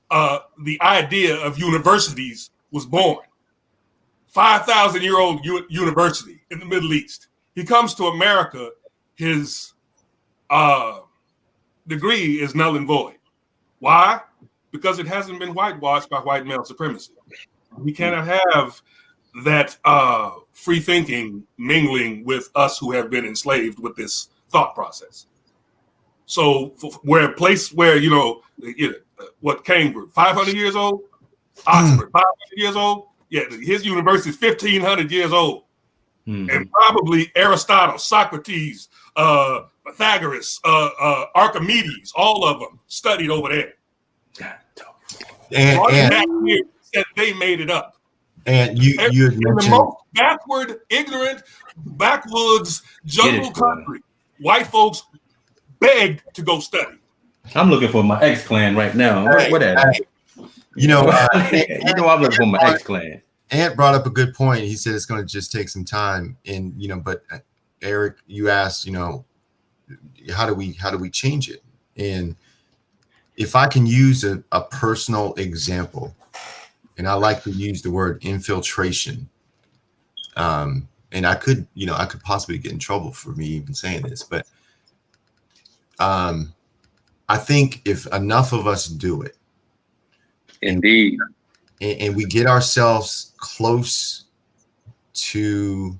the idea of universities was born, 5,000-year-old university in the Middle East. He comes to America, his degree is null and void. Why? Because it hasn't been whitewashed by white male supremacy. We cannot have that free thinking mingling with us who have been enslaved with this thought process. So where a place where, what Cambridge, 500 years old? Oxford, 500 years old? Yeah, his university is 1,500 years old. And probably Aristotle, Socrates, Pythagoras, Archimedes, all of them studied over there. And they made it up. And you had mentioned the most backward, ignorant, backwoods, jungle country, white folks begged to go study. I'm looking for my X-Clan right now. What at? I'm looking for my X-Clan. Ant brought up a good point. He said it's going to just take some time. And, but Eric, you asked, how do we change it? And if I can use a personal example, and I like to use the word infiltration. And I could possibly get in trouble for me even saying this, but I think if enough of us do it, indeed, and we get ourselves close to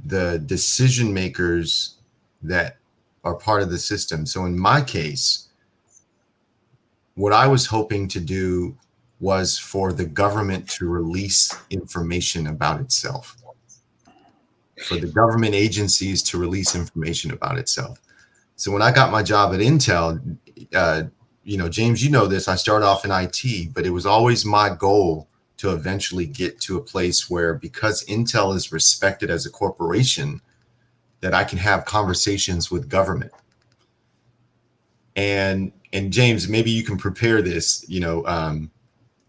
the decision makers that are part of the system. So in my case, what I was hoping to do was for the government to release information about itself, for the government agencies to release information about itself. So when I got my job at Intel, James, you know this, I started off in IT, but it was always my goal to eventually get to a place where, because Intel is respected as a corporation, that I can have conversations with government. And James, maybe you can prepare this,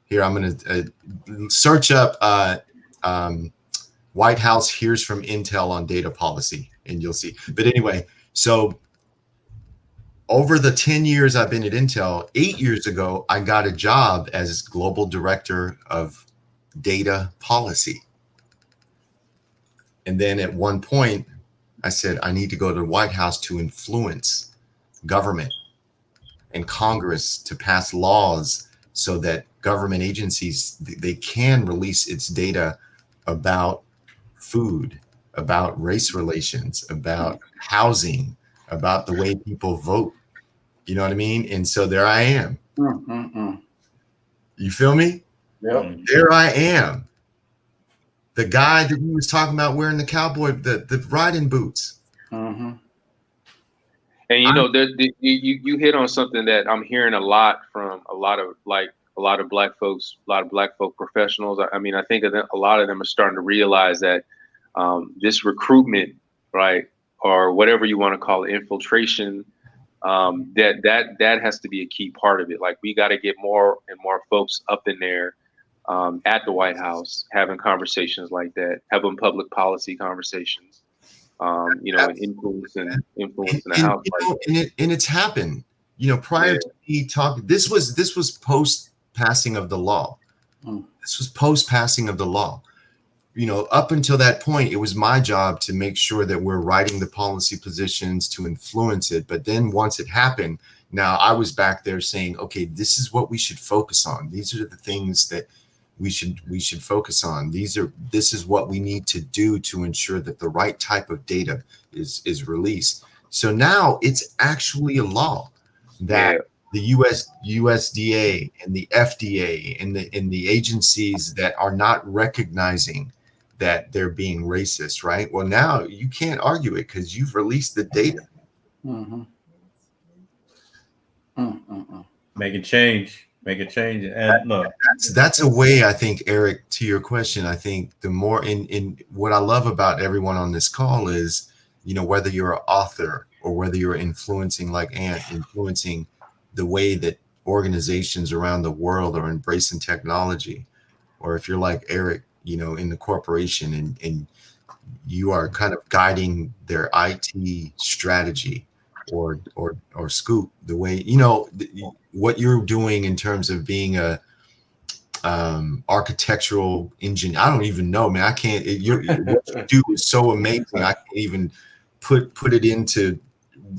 here, I'm going to search up White House hears from Intel on data policy, and you'll see. But anyway, so over the 10 years I've been at Intel, 8 years ago, I got a job as global director of data policy. And then at one point, I said, I need to go to the White House to influence government and Congress to pass laws so that government agencies, they can release its data about food, about race relations, about housing, about the way people vote. You know what I mean? And so there I am. You feel me? Yep. There I am. The guy that he was talking about wearing the cowboy, the riding boots. Mm-hmm. And you know, you hit on something that I'm hearing a lot from a lot of black folks, a lot of black folk professionals. I mean, I think a lot of them are starting to realize that this recruitment, right, or whatever you want to call it, infiltration, that has to be a key part of it. Like, we got to get more and more folks up in there at the White House, having conversations like that, having public policy conversations. You know, and influencing the house. And it's happened. You know, prior to me talking, this was post passing of the law. This was post passing of the law. You know, up until that point, it was my job to make sure that we're writing the policy positions to influence it. But then once it happened, now I was back there saying, okay, this is what we should focus on. These are the things that we should focus on. This is what we need to do to ensure that the right type of data is released. So now it's actually a law that the USDA and the FDA and the agencies that are not recognizing that they're being racist, right? Well, now you can't argue it because you've released the data. Make a change. And look, that's a way, I think, Eric, to your question, I think the more in what I love about everyone on this call is, you know, whether you're an author or whether you're influencing influencing the way that organizations around the world are embracing technology, or if you're like Eric, you know, in the corporation and you are kind of guiding their IT strategy or Scoop, the way, you know, what you're doing in terms of being a architectural engineer. I don't even know, man. I can't. What you do is so amazing. I can't even put it into,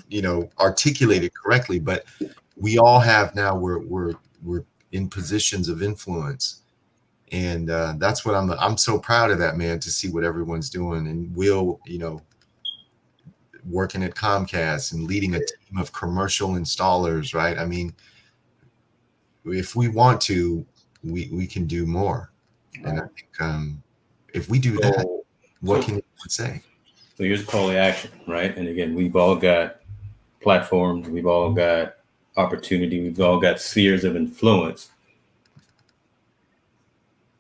you know, articulate it correctly. But we all have now. We're in positions of influence, and that's what I'm so proud of that, man. To see what everyone's doing, and Will, you know, working at Comcast and leading a team of commercial installers, right? I mean, if we want to, we can do more. And I think if we do that, what can you say? So here's a call to action, right? And again, we've all got platforms, we've all got opportunity, we've all got spheres of influence.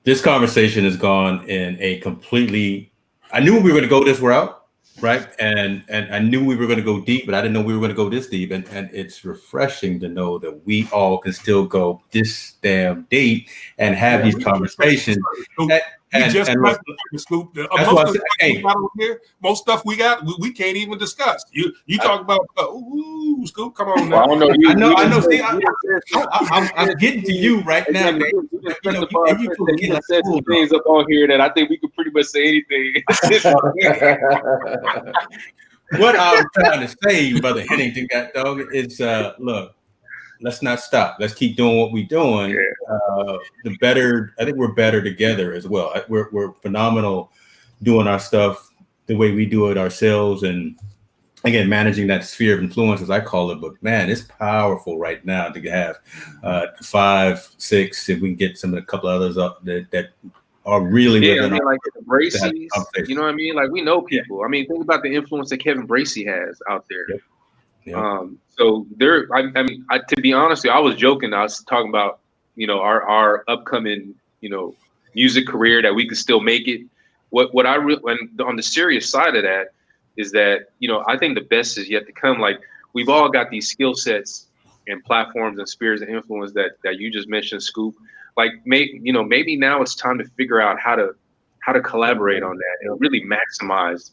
This conversation has gone in a completely, I knew we were going to go this route, right? And I knew we were going to go deep, but I didn't know we were going to go this deep. And it's refreshing to know that we all can still go this damn deep and have these conversations. Most stuff we got, we can't even discuss. You talk about Scoop, come on now. Well, I know. See, I'm getting to you right now. You said some things up on here that I think we could pretty much say anything. What I'm trying to say, Brother Hennington, got dog, is look, let's not stop. Let's keep doing what we're doing. The better, I think we're better together as well. We're phenomenal doing our stuff the way we do it ourselves, and again, managing that sphere of influence, as I call it. But man, it's powerful right now to have 5, 6, if we can get some of a couple of others up that are really I mean, like Bracey, you know what I mean? Like, we know people. I mean, think about the influence that Kevin Bracey has out there. So there, I mean, to be honest, I was joking. I was talking about, you know, our upcoming, you know, music career, that we could still make it. What I and on the serious side of that is that, you know, I think the best is yet to come. Like, we've all got these skill sets and platforms and spheres of influence that you just mentioned, Scoop. Like, maybe now it's time to figure out how to collaborate on that and really maximize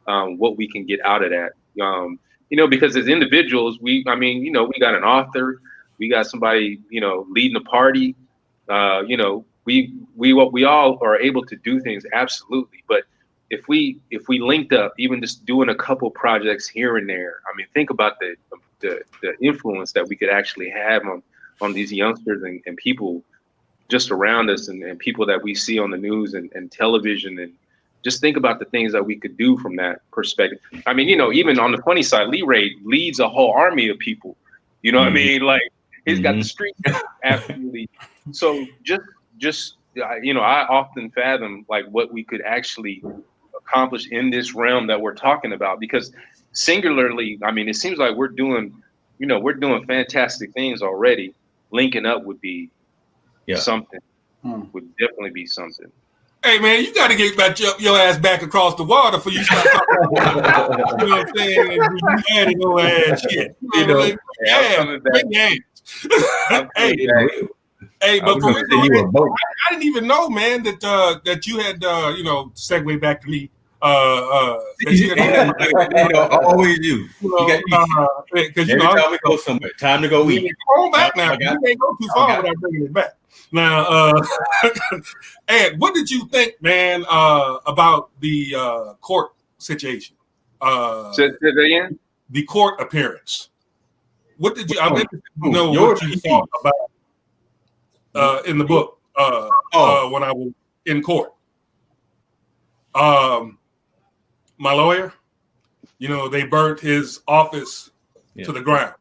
what we can get out of that. You know, because as individuals, we got an author, we got somebody, you know, leading a party, you know, we all are able to do things, absolutely. But if we linked up, even just doing a couple projects here and there, I mean, think about the influence that we could actually have on these youngsters and people just around us, and people that we see on the news and television, and just think about the things that we could do from that perspective. I mean, even on the funny side, Lee Ray leads a whole army of people. You know what I mean? Like, he's got the street absolutely. So just I often fathom like what we could actually accomplish in this realm that we're talking about, because singularly, I mean, it seems like we're doing fantastic things already. Linking up would be something. Would definitely be something. Hey man, you got to get back your ass back across the water for you start talking about, you know what I'm saying? You added no ass shit. Hey, but for real, I didn't even know, man, that you had segue back to me. Always you. Because every time we go somewhere, time to go eat. Hold back now. You can't go too far without bringing it back. Now, Ed, what did you think, man, about the court situation? Say that again? The court appearance. What did you? I'm interested to know what you thought about in the book when I was in court. My lawyer, they burnt his office to the ground.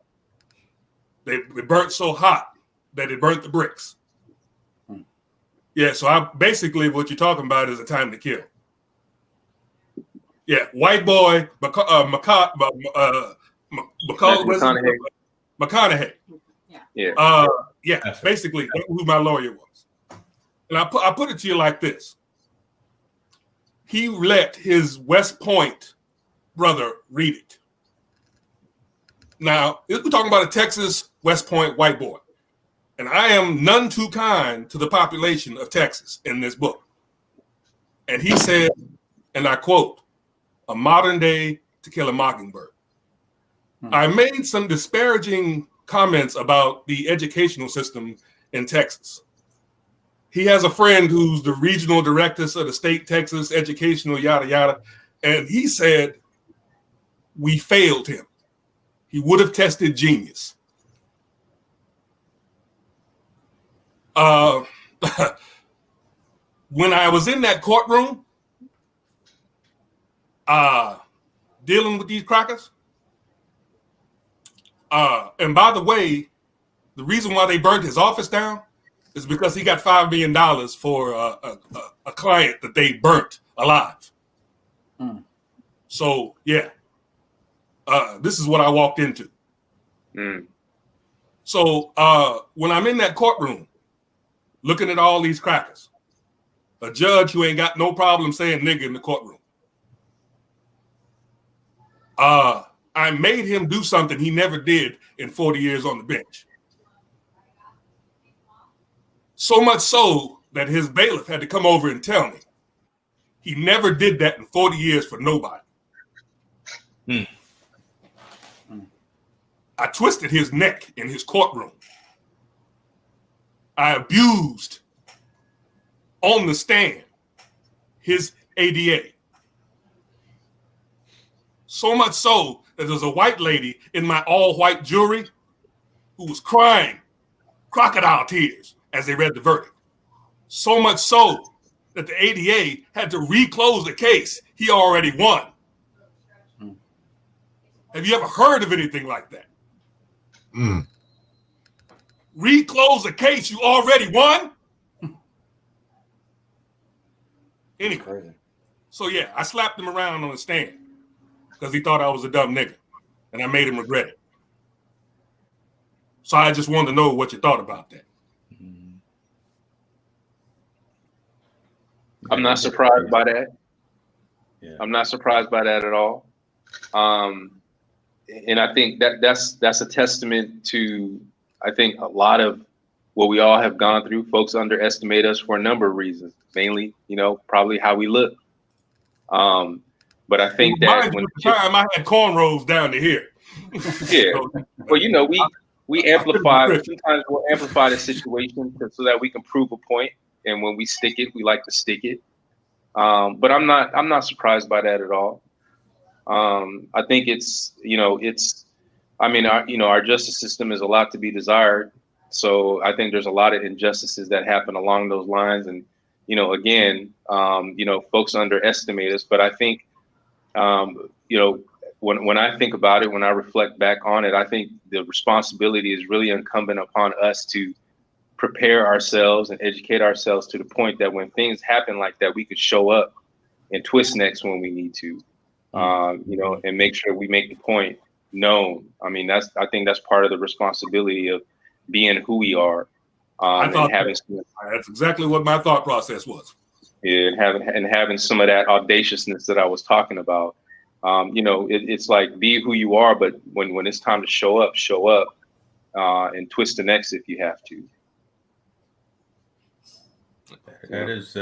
They burnt so hot that it burnt the bricks. Yeah, so basically what you're talking about is A Time to Kill. Yeah, white boy, McConaughey. Yeah, basically that's who my lawyer was. And I put it to you like this. He let his West Point brother read it. Now, we're talking about a Texas West Point white boy. And I am none too kind to the population of Texas in this book. And he said, and I quote, "A modern day To Kill a Mockingbird." I made some disparaging comments about the educational system in Texas. He has a friend who's the regional director of the state Texas educational yada yada. And he said, we failed him. He would have tested genius. When I was in that courtroom, dealing with these crackers, and by the way, the reason why they burned his office down is because he got $5 million for a client that they burnt alive. So yeah, this is what I walked into. So when I'm in that courtroom, looking at all these crackers, a judge who ain't got no problem saying nigga in the courtroom. I made him do something he never did in 40 years on the bench. So much so that his bailiff had to come over and tell me he never did that in 40 years for nobody. I twisted his neck in his courtroom. I abused on the stand his ADA. So much so that there's a white lady in my all-white jury who was crying crocodile tears as they read the verdict. So much so that the ADA had to reclose the case he already won. Have you ever heard of anything like that? Reclose a case you already won? Anyway, so yeah, I slapped him around on the stand because he thought I was a dumb nigga, and I made him regret it. So I just wanted to know what you thought about that. I'm not surprised by that. Yeah. I'm not surprised by that at all. And I think that's a testament to, I think, a lot of what we all have gone through. Folks underestimate us for a number of reasons, mainly, probably how we look. But I think that when the time I had cornrows down to here. Yeah. Well, we amplify. Sometimes we'll amplify the situation so that we can prove a point. and when we stick it, we like to stick it. But I'm not surprised by that at all. I think our justice system is a lot to be desired. So I think there's a lot of injustices that happen along those lines. And, again, folks underestimate us. But I think, when I think about it, when I reflect back on it, I think the responsibility is really incumbent upon us to prepare ourselves and educate ourselves to the point that when things happen like that, we could show up and twist necks when we need to, and make sure we make the point known. I mean, I think that's part of the responsibility of being who we are. That's exactly what my thought process was. Yeah, and having some of that audaciousness that I was talking about. It's like, be who you are, but when it's time to show up, and twist the necks if you have to. That is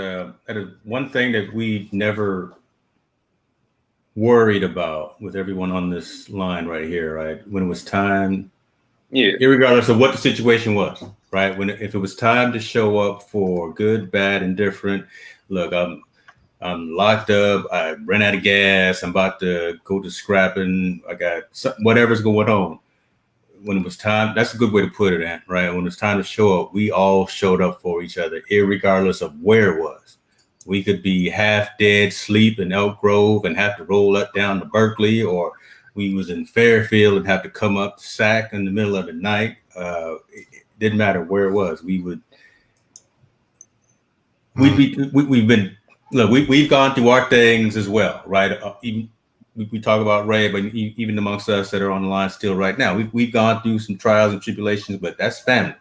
one thing that we never worried about with everyone on this line right here, right? When it was time, irregardless of what the situation was, right? If it was time to show up for good, bad, indifferent, look, I'm locked up, I ran out of gas, I'm about to go to scrapping, I got whatever's going on. When it was time, that's a good way to put it, Ant, right? When it's time to show up, we all showed up for each other, irregardless of where it was. We could be half dead, sleep in Elk Grove and have to roll up down to Berkeley, or we was in Fairfield and have to come up to Sac in the middle of the night. It didn't matter where it was. We've gone through our things as well, right? Even we talk about Ray, but even amongst us that are on the line still right now, we've gone through some trials and tribulations, but that's family.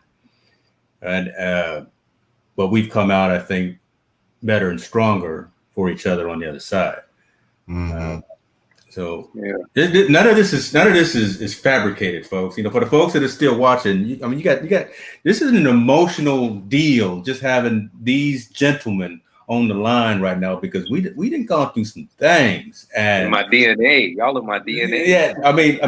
And but we've come out, I think, better and stronger for each other on the other side. None of this is fabricated, folks. For the folks that are still watching, you got this is an emotional deal just having these gentlemen on the line right now, because we didn't go through some things, and my DNA, y'all are my DNA. Yeah, I mean,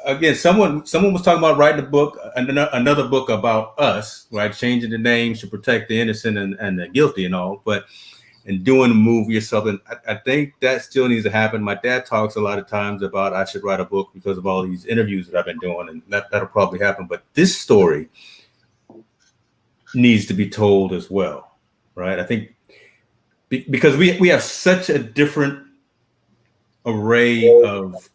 again, someone was talking about writing a book, another book about us, right? Changing the names to protect the innocent and the guilty and all, and doing a movie or something. I think that still needs to happen. My dad talks a lot of times about I should write a book because of all these interviews that I've been doing, and that'll probably happen. But this story needs to be told as well. Right, I think because we have such a different array of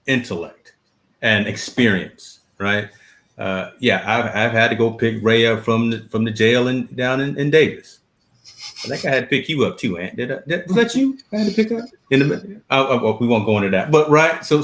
intellect and experience, right? I've had to go pick Ray up from the jail down in Davis. I think I had to pick you up too, Ant. Was that you? I had to pick up in the. We won't go into that, but right. So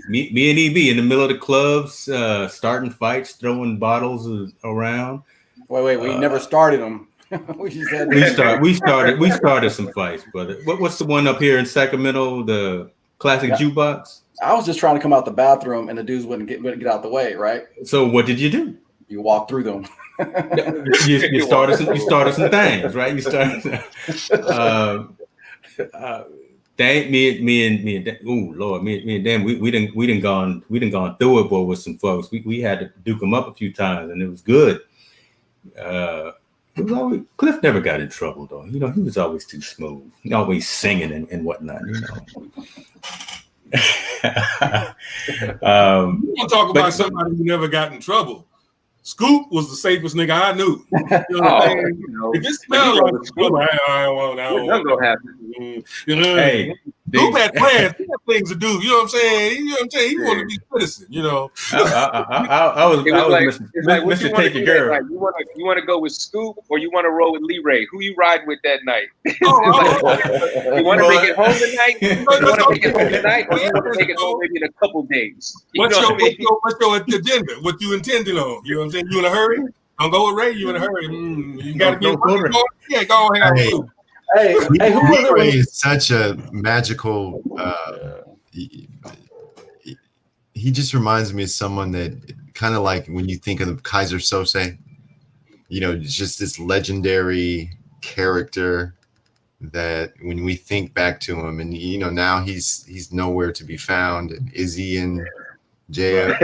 me and EB in the middle of the clubs, starting fights, throwing bottles around. Wait, we never started them. We started some fights, brother. What's the one up here in Sacramento? The classic jukebox. I was just trying to come out the bathroom, and the dudes wouldn't get out the way, right? So what did you do? You walked through them. you started some things, right? You started. Me and Dan, oh Lord, me and Dan, we didn't gone through it, boy, with some folks. We had to duke them up a few times, and it was good. Cliff never got in trouble though. He was always too smooth. He always singing and whatnot. You want to talk about somebody who never got in trouble? Scoop was the safest nigga I knew. If it smelled like Scoop, I don't want. Hey, Scoop had plans, he had things to do. You know what I'm saying? He wanted to be citizen. I was Mr. Take Your Girl. Like, you want to go with Scoop or you want to roll with Lee Ray? Who you riding with that night? You want to make it home tonight? You want to make it home tonight, or you want to make it home maybe in a couple days? What's your agenda? What you intending on? You know what I'm saying? You in a hurry? Don't go with Ray. You in a hurry? You got to be yeah. Go ahead. Hey, Ray is such a magical. He just reminds me of someone that kind of like when you think of Kaiser Sose, just this legendary character that when we think back to him, and now he's nowhere to be found. Izzy and Jaya,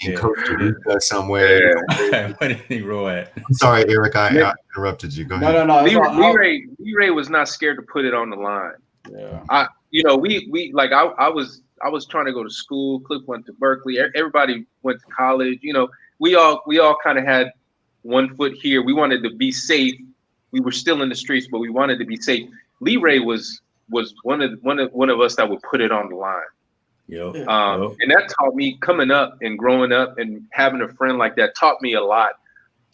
in Costa Rica somewhere. Yeah. Where did he roll at? I'm sorry, Eric, I interrupted you. Go ahead. No. Lee-Ray was not scared to put it on the line. Yeah. We like I was trying to go to school. Cliff went to Berkeley. Everybody went to college. We all kind of had one foot here. We wanted to be safe. We were still in the streets, but we wanted to be safe. Lee-Ray was one of us that would put it on the line. Yep. And that taught me coming up and growing up and having a friend like that taught me a lot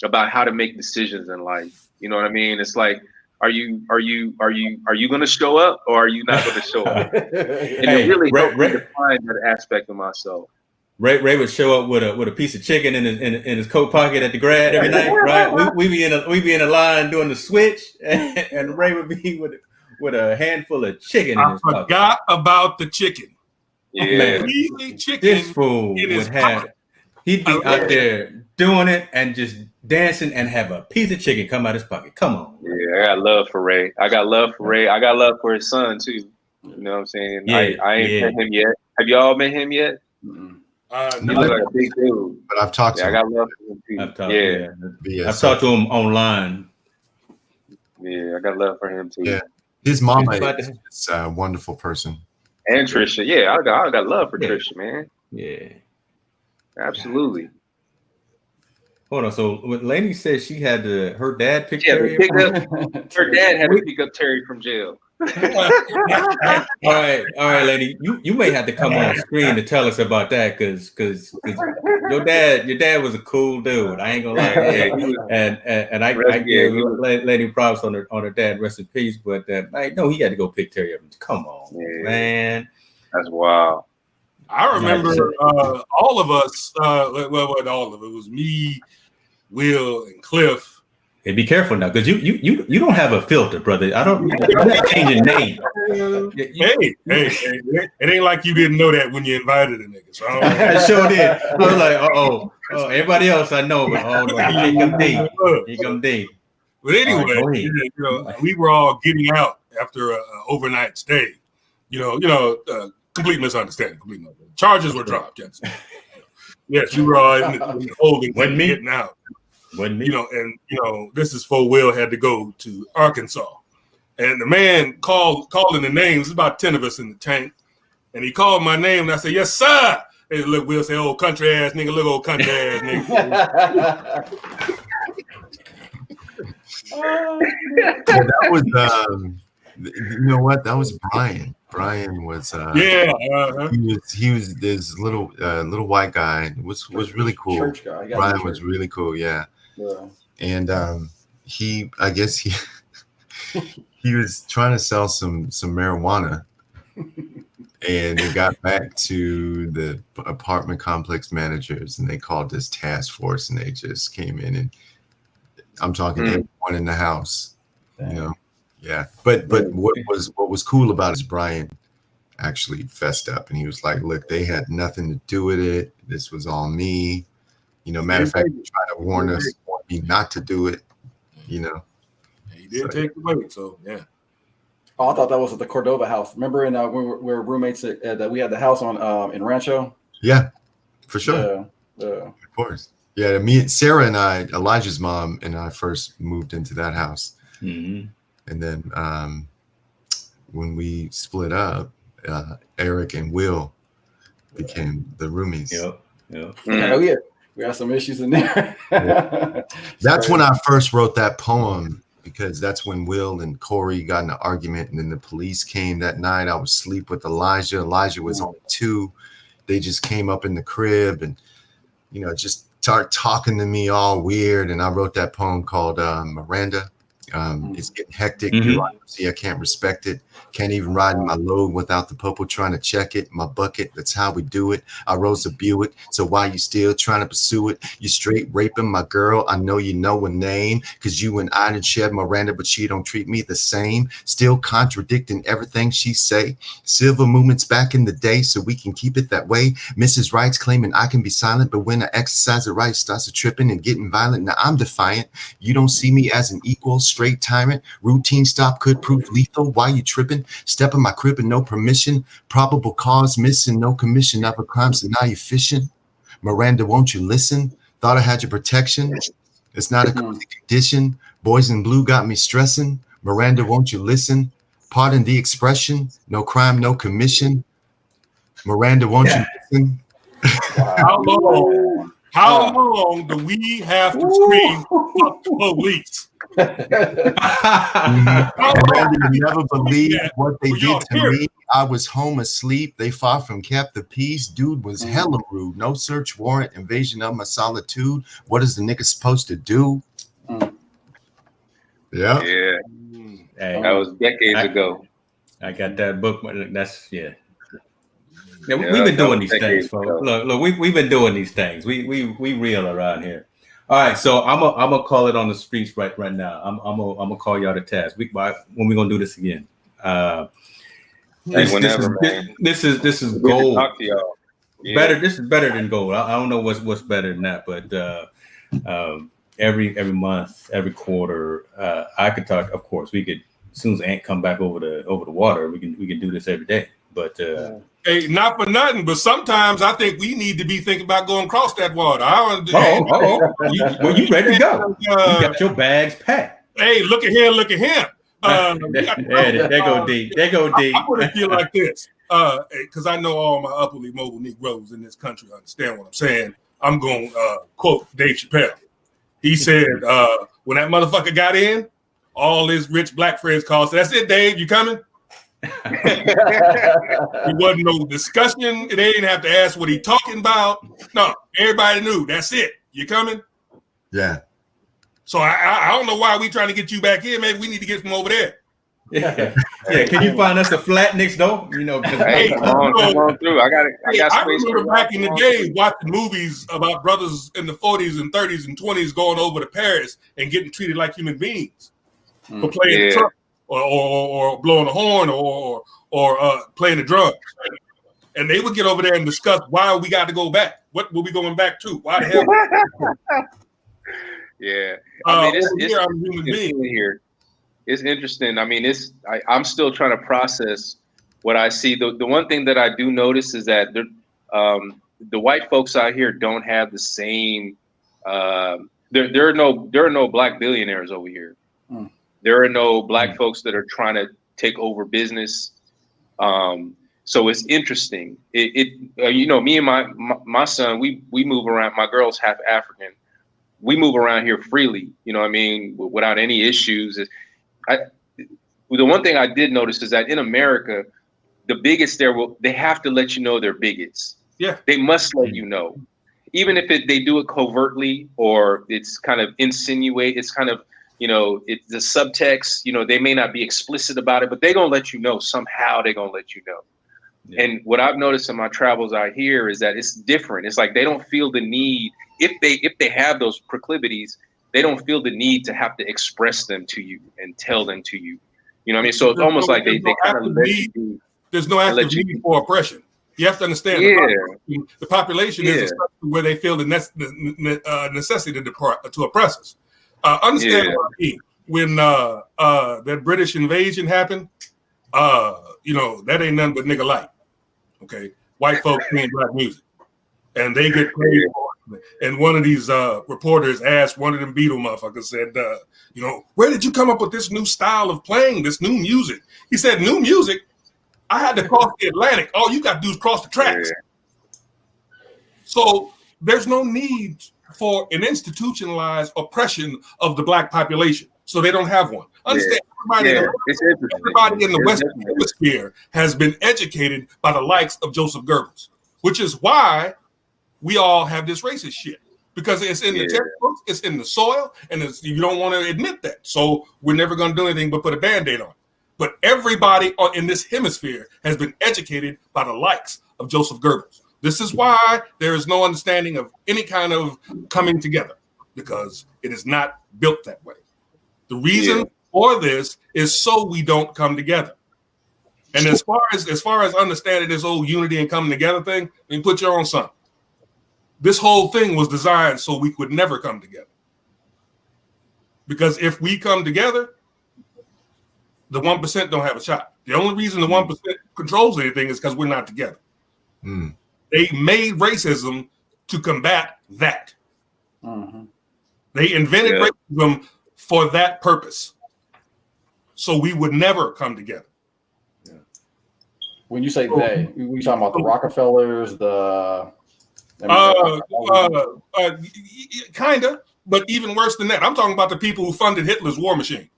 about how to make decisions in life. You know what I mean? It's like, are you going to show up or are you not going to show up? And it really helped me define that aspect of myself. Ray would show up with a piece of chicken in his coat pocket at the grad every night, right? We be in a line doing the switch, and Ray would be with a handful of chicken in his pocket. I forgot about the chicken. Yeah, Man, chicken. This fool would have. He'd be out there doing it and just dancing and have a piece of chicken come out his pocket. Come on. Yeah, I got love for Ray. I got love for his son too. You know what I'm saying? Yeah, I ain't met him yet. Have y'all met him yet? Mm-hmm. He looks like a big dude. But I've talked to him. I got love for him too. I've talked to him online. Yeah, I got love for him too. Yeah, his mama is a wonderful person. And Trisha, yeah, I got love for Trisha, man. Yeah, absolutely. Hold on. So when Lainey said she had her dad pick Terry up, her dad had to pick up Terry from jail. all right, Lainey. You may have to come on screen to tell us about that because your dad was a cool dude. I ain't gonna lie. And I give Lainey props on her dad. Rest in peace. But I know he had to go pick Terry up. Come on, man. That's wild. I remember all of us. Well, all of it was me, Will, and Cliff. Hey, be careful now, because you don't have a filter, brother. You're not changing name. Hey, it ain't like you didn't know that when you invited a nigga. So I sure did. I was like, everybody else I know, but here come D. But anyway, we were all getting out after an overnight stay. Complete misunderstanding. Charges were dropped. Yes, you were all in the holding, getting out. This is before Will had to go to Arkansas. And the man calling the names, there's about 10 of us in the tank. And he called my name and I said, "Yes, sir." And look, Will say, "Old country ass nigga, look, old country ass nigga." That was you know what? That was Brian. Brian was he was this little white guy. Was really cool. Church guy. Brian was really cool, yeah. And he was trying to sell some marijuana, and they got back to the apartment complex managers, and they called this task force, and they just came in, and I'm talking everyone in the house, yeah. But what was cool about it is Brian actually fessed up, and he was like, "Look, they had nothing to do with it. This was all me." Matter of fact, he tried to warn us not to do it. He did take the weight, so yeah. Oh, I thought that was at the Cordova house. Remember, when we were roommates that we had the house on in Rancho. Yeah, for sure. Yeah, of course. Yeah, Sarah and I, Elijah's mom and I first moved into that house, and then when we split up, Eric and Will became the roomies. Yep. Oh yeah. We got some issues in there. That's when I first wrote that poem, because that's when Will and Corey got in an argument, and then the police came that night. I was asleep with Elijah. Elijah was only 2. They just came up in the crib and, just started talking to me all weird. And I wrote that poem called Miranda. It's getting hectic. Bureaucracy, I can't respect it. Can't even ride in my load without the popo trying to check it. My bucket, that's how we do it. I rose a Buick, so why you still trying to pursue it? You straight raping my girl. I know you know her name, because you and I done shared Miranda, but she don't treat me the same. Still contradicting everything she say. Civil movements back in the day, so we can keep it that way. Mrs. Rights claiming I can be silent, but when I exercise the right, starts a tripping and getting violent. Now I'm defiant. You don't see me as an equal, straight tyrant. Routine stop could prove lethal. Why you tripping? Step in my crib and no permission. Probable cause missing, no commission of a crime, so now you fishing. Miranda, won't you listen? Thought I had your protection. It's not a cozy condition. Boys in blue got me stressing. Miranda, won't you listen? Pardon the expression. No crime, no commission. Miranda, won't you listen? How long do we have to scream fuck police? Miranda, you never believe what they did to me. I was home asleep. They far from kept the peace. Dude was hella rude. No search warrant. Invasion of my solitude. What is the nigga supposed to do? Yeah. Hey, that was decades ago. I got that book. That's we've been doing these things, folks. Look, we've been doing these things. We real around here. All right, so I'm gonna call it on the streets right now. I'm gonna call y'all to task. When we gonna do this again? This is gold. Talk to y'all. Yeah. Better. This is better than gold. I don't know what's better than that, but every month, every quarter, I could talk. Of course, we could. As soon as Ant come back over the water, we can do this every day. But hey, not for nothing, but sometimes I think we need to be thinking about going across that water. You ready to go? You got your bags packed. Hey, look at him! They go deep. I want to feel like this, because I know all my upperly mobile Negroes in this country understand what I'm saying. I'm going to quote Dave Chappelle. He said, when that motherfucker got in, all his rich black friends called. So that's it, Dave. You coming? There wasn't no discussion. They didn't have to ask what he talking about. No, everybody knew. That's it. You coming? Yeah. So I don't know why we trying to get you back here. Maybe we need to get from over there. Yeah. Can you find us a flat next door? Hey, come on through. I got space. I remember back in the day watching movies about brothers in the 40s and 30s and 20s going over to Paris and getting treated like human beings for playing the truck or blowing a horn or playing the drums. And they would get over there and discuss why we got to go back. What were we going back to? Why the hell? Yeah. I mean, it's interesting. I mean, I'm still trying to process what I see. The one thing that I do notice is that the white folks out here don't have the same. There are no black billionaires over here. There are no black folks that are trying to take over business. So it's interesting. Me and my son, we move around. My girl's half African. We move around here freely. You know what I mean, without any issues. The one thing I did notice is that in America, the bigots they have to let you know they're bigots. Yeah, they must let you know, even if they do it covertly or it's kind of insinuate. It's kind of it's the subtext. They may not be explicit about it, but they're gonna let you know somehow. They're gonna let you know. Yeah. And what I've noticed in my travels out here is that it's different. It's like they don't feel the need if they have those proclivities. They don't feel the need to have to express them to you and tell them to you. You know what I mean? So it's almost like they kind of let you. There's no active need for oppression. You have to understand the population is where they feel the necessity to oppress us. Understand what I mean. When that British invasion happened, that ain't nothing but nigga light. Okay, white folks playing black music, and they get paid for it. And one of these reporters asked one of them Beatle motherfuckers, said, where did you come up with this new style of playing, this new music? He said, new music? I had to cross the Atlantic. All you got to do is cross the tracks. Yeah. So there's no need for an institutionalized oppression of the black population. So they don't have one. Understand, everybody in the Western Hemisphere has been educated by the likes of Joseph Goebbels, which is why we all have this racist shit, because it's in the textbooks, it's in the soil, and you don't want to admit that. So we're never going to do anything but put a Band-Aid on. But everybody in this hemisphere has been educated by the likes of Joseph Goebbels. This is why there is no understanding of any kind of coming together, because it is not built that way. The reason for this is so we don't come together. And as far as understanding this whole unity and coming together thing, I mean, put your own son. This whole thing was designed so we could never come together. Because if we come together, the 1% don't have a shot. The only reason the 1% controls anything is because we're not together. They made racism to combat that. Mm-hmm. They invented racism for that purpose. So we would never come together. When you say they, we talking about the Rockefellers, Kinda, but even worse than that. I'm talking about the people who funded Hitler's war machine.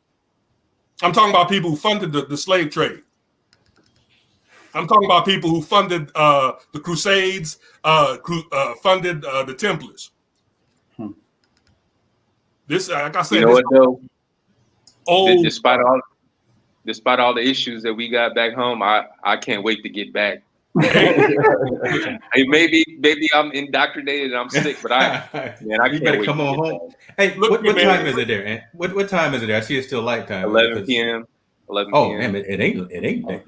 I'm talking about people who funded the slave trade. I'm talking about people who funded the Crusades, funded the Templars. This, like I said, you know what though? Old, despite all the issues that we got back home, I can't wait to get back. Hey, maybe I'm indoctrinated and I'm sick, but I you better come on home. Hey, what time is it there, Ant? What time is it there? I see it's still light time. 11 p.m. 11 p.m. Oh man, it ain't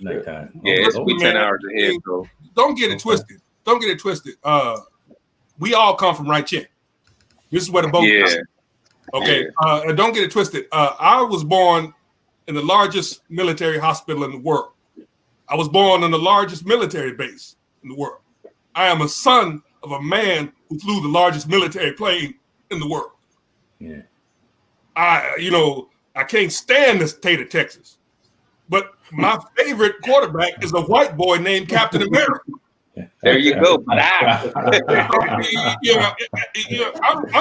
nighttime. Yeah, we 10 hours ahead. So don't get it twisted. Don't get it twisted. We all come from right check. This is where the boat comes. Okay. Yeah. Don't get it twisted. I was born in the largest military hospital in the world. I was born on the largest military base in the world. I am a son of a man who flew the largest military plane in the world. Yeah. I can't stand the state of Texas, but my favorite quarterback is a white boy named Captain America. There you go. I'm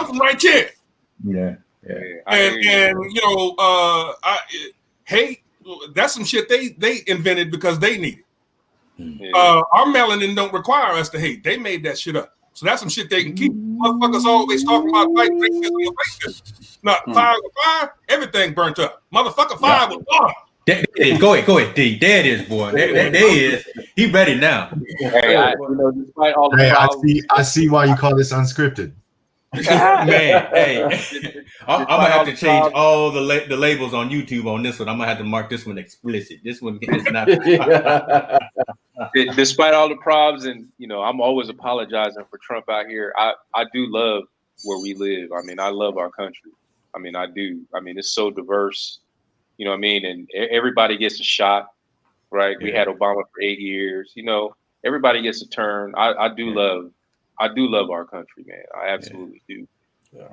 from right here. Yeah. And hate, that's some shit they invented because they need it. Yeah. Our melanin don't require us to hate. They made that shit up. So that's some shit they can keep. Motherfuckers always talking about white racism. Now, fire with fire, everything burnt up. Motherfucker, fire with water. Go ahead, D. There it is, boy. There is. He ready now. Hey, despite all the problems, I see why you call this unscripted. Man, hey, I'm gonna have to change all the labels on YouTube on this one. I'm gonna have to mark this one explicit. This one is not. Despite all the problems, and I'm always apologizing for Trump out here. I do love where we live. I mean, I love our country. I mean, I do. I mean, it's so diverse. You know what I mean? And everybody gets a shot, right? Yeah. We had Obama for 8 years. Everybody gets a turn. I do love our country, man. I absolutely do. Yeah.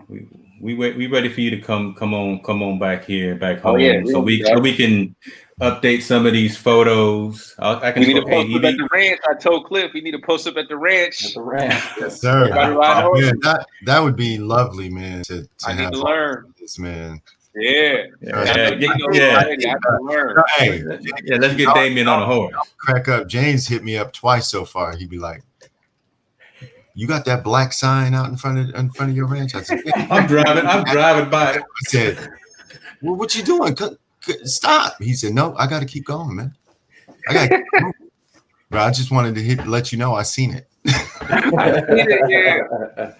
We ready for you to come on back home. Oh, yeah, so we can update some of these photos. I can we need to post up at the ranch. I told Cliff we need to post up at the ranch. At the ranch. Yes, sir. Man, that would be lovely, man. I need to learn this, man. Yeah. Let's get Damien on the horse. Crack up. James hit me up twice so far. He'd be like, "You got that black sign out in front of your ranch?" I said, yeah. I'm driving by. I said, "Well, what you doing? Stop." He said, "No, I got to keep going, man. I got to keep going." Bro, I just wanted to let you know I seen it. Yeah.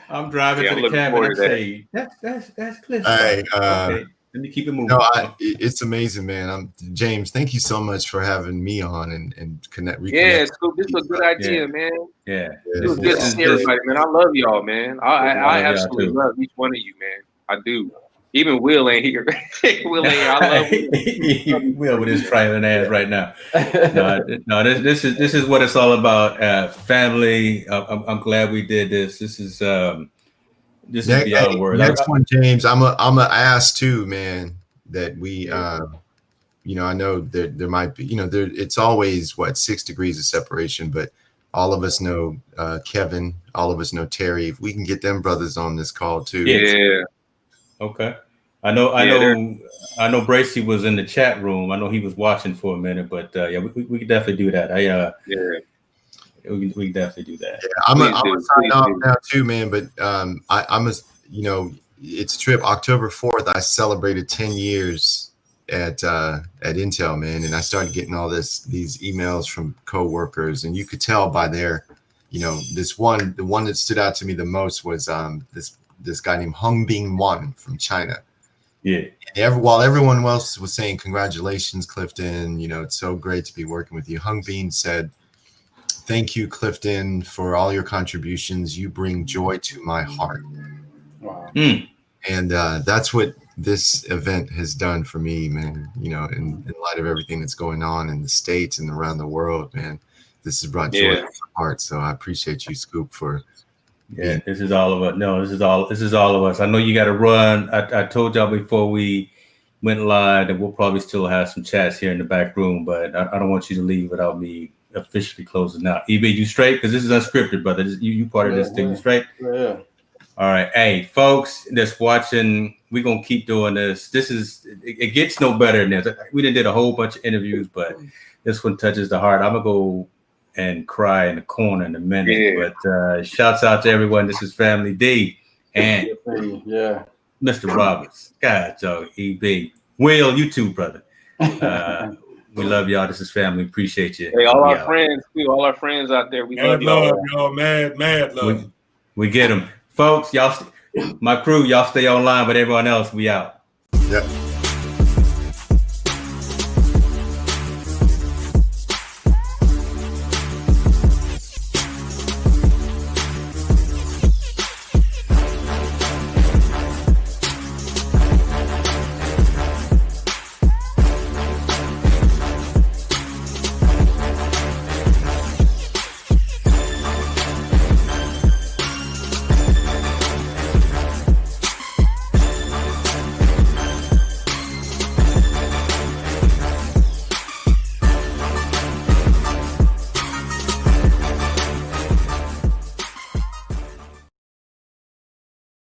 I'm driving to the cabin and say, that's Cliff. Hey, okay. Let me keep it moving. No, it's amazing, man. James, thank you so much for having me on and reconnect. Yeah, so this is a good idea, man. Yeah. This is good to see everybody, man. I love y'all, man. I absolutely love each one of you, man. I do. Even Will ain't here. Will ain't here. I love Will. Will with his trailing ass right now. No, this is what it's all about. Family. I'm glad we did this. This is beyond words. Next one, James. I'm a ask too, man. That we, I know there might be, it's always 6 degrees of separation, but all of us know Kevin. All of us know Terry. If we can get them brothers on this call too. Yeah. Okay. I know Bracey was in the chat room. I know he was watching for a minute, but we could definitely do that. We can definitely do that. Yeah, I'm gonna sign off now too, man. But it's a trip. October 4th, I celebrated 10 years at Intel, man, and I started getting all these emails from coworkers, and you could tell by their, the one that stood out to me the most was this guy named Hongbin Wan from China. Yeah. While everyone else was saying congratulations, Clifton, it's so great to be working with you, Hongbin said, "Thank you, Clifton, for all your contributions. You bring joy to my heart." Wow. And that's what this event has done for me, man. In light of everything that's going on in the States and around the world, man, this has brought joy to my heart. So I appreciate you, Scoop, for Yeah, this is all of us. No, this is all of us. I know you got to run. I told y'all before we went live that we'll probably still have some chats here in the back room, but I don't want you to leave without me officially closing out. EB, you straight? Because this is unscripted, brother. You part of this thing. You straight? Yeah. All right. Hey, folks that's watching, we're going to keep doing this. It gets no better than this. We did a whole bunch of interviews, but this one touches the heart. I'm going to go and cry in the corner in a minute. Yeah. But shouts out to everyone. This is Family D and Mr. Roberts. God, Joe, EB. Will, you too, brother. We love y'all. This is family. Appreciate you. Hey, all our friends too. All our friends out there. We love y'all. Mad love. We get them. Folks, y'all, my crew, y'all stay online, but everyone else, we out. Yep.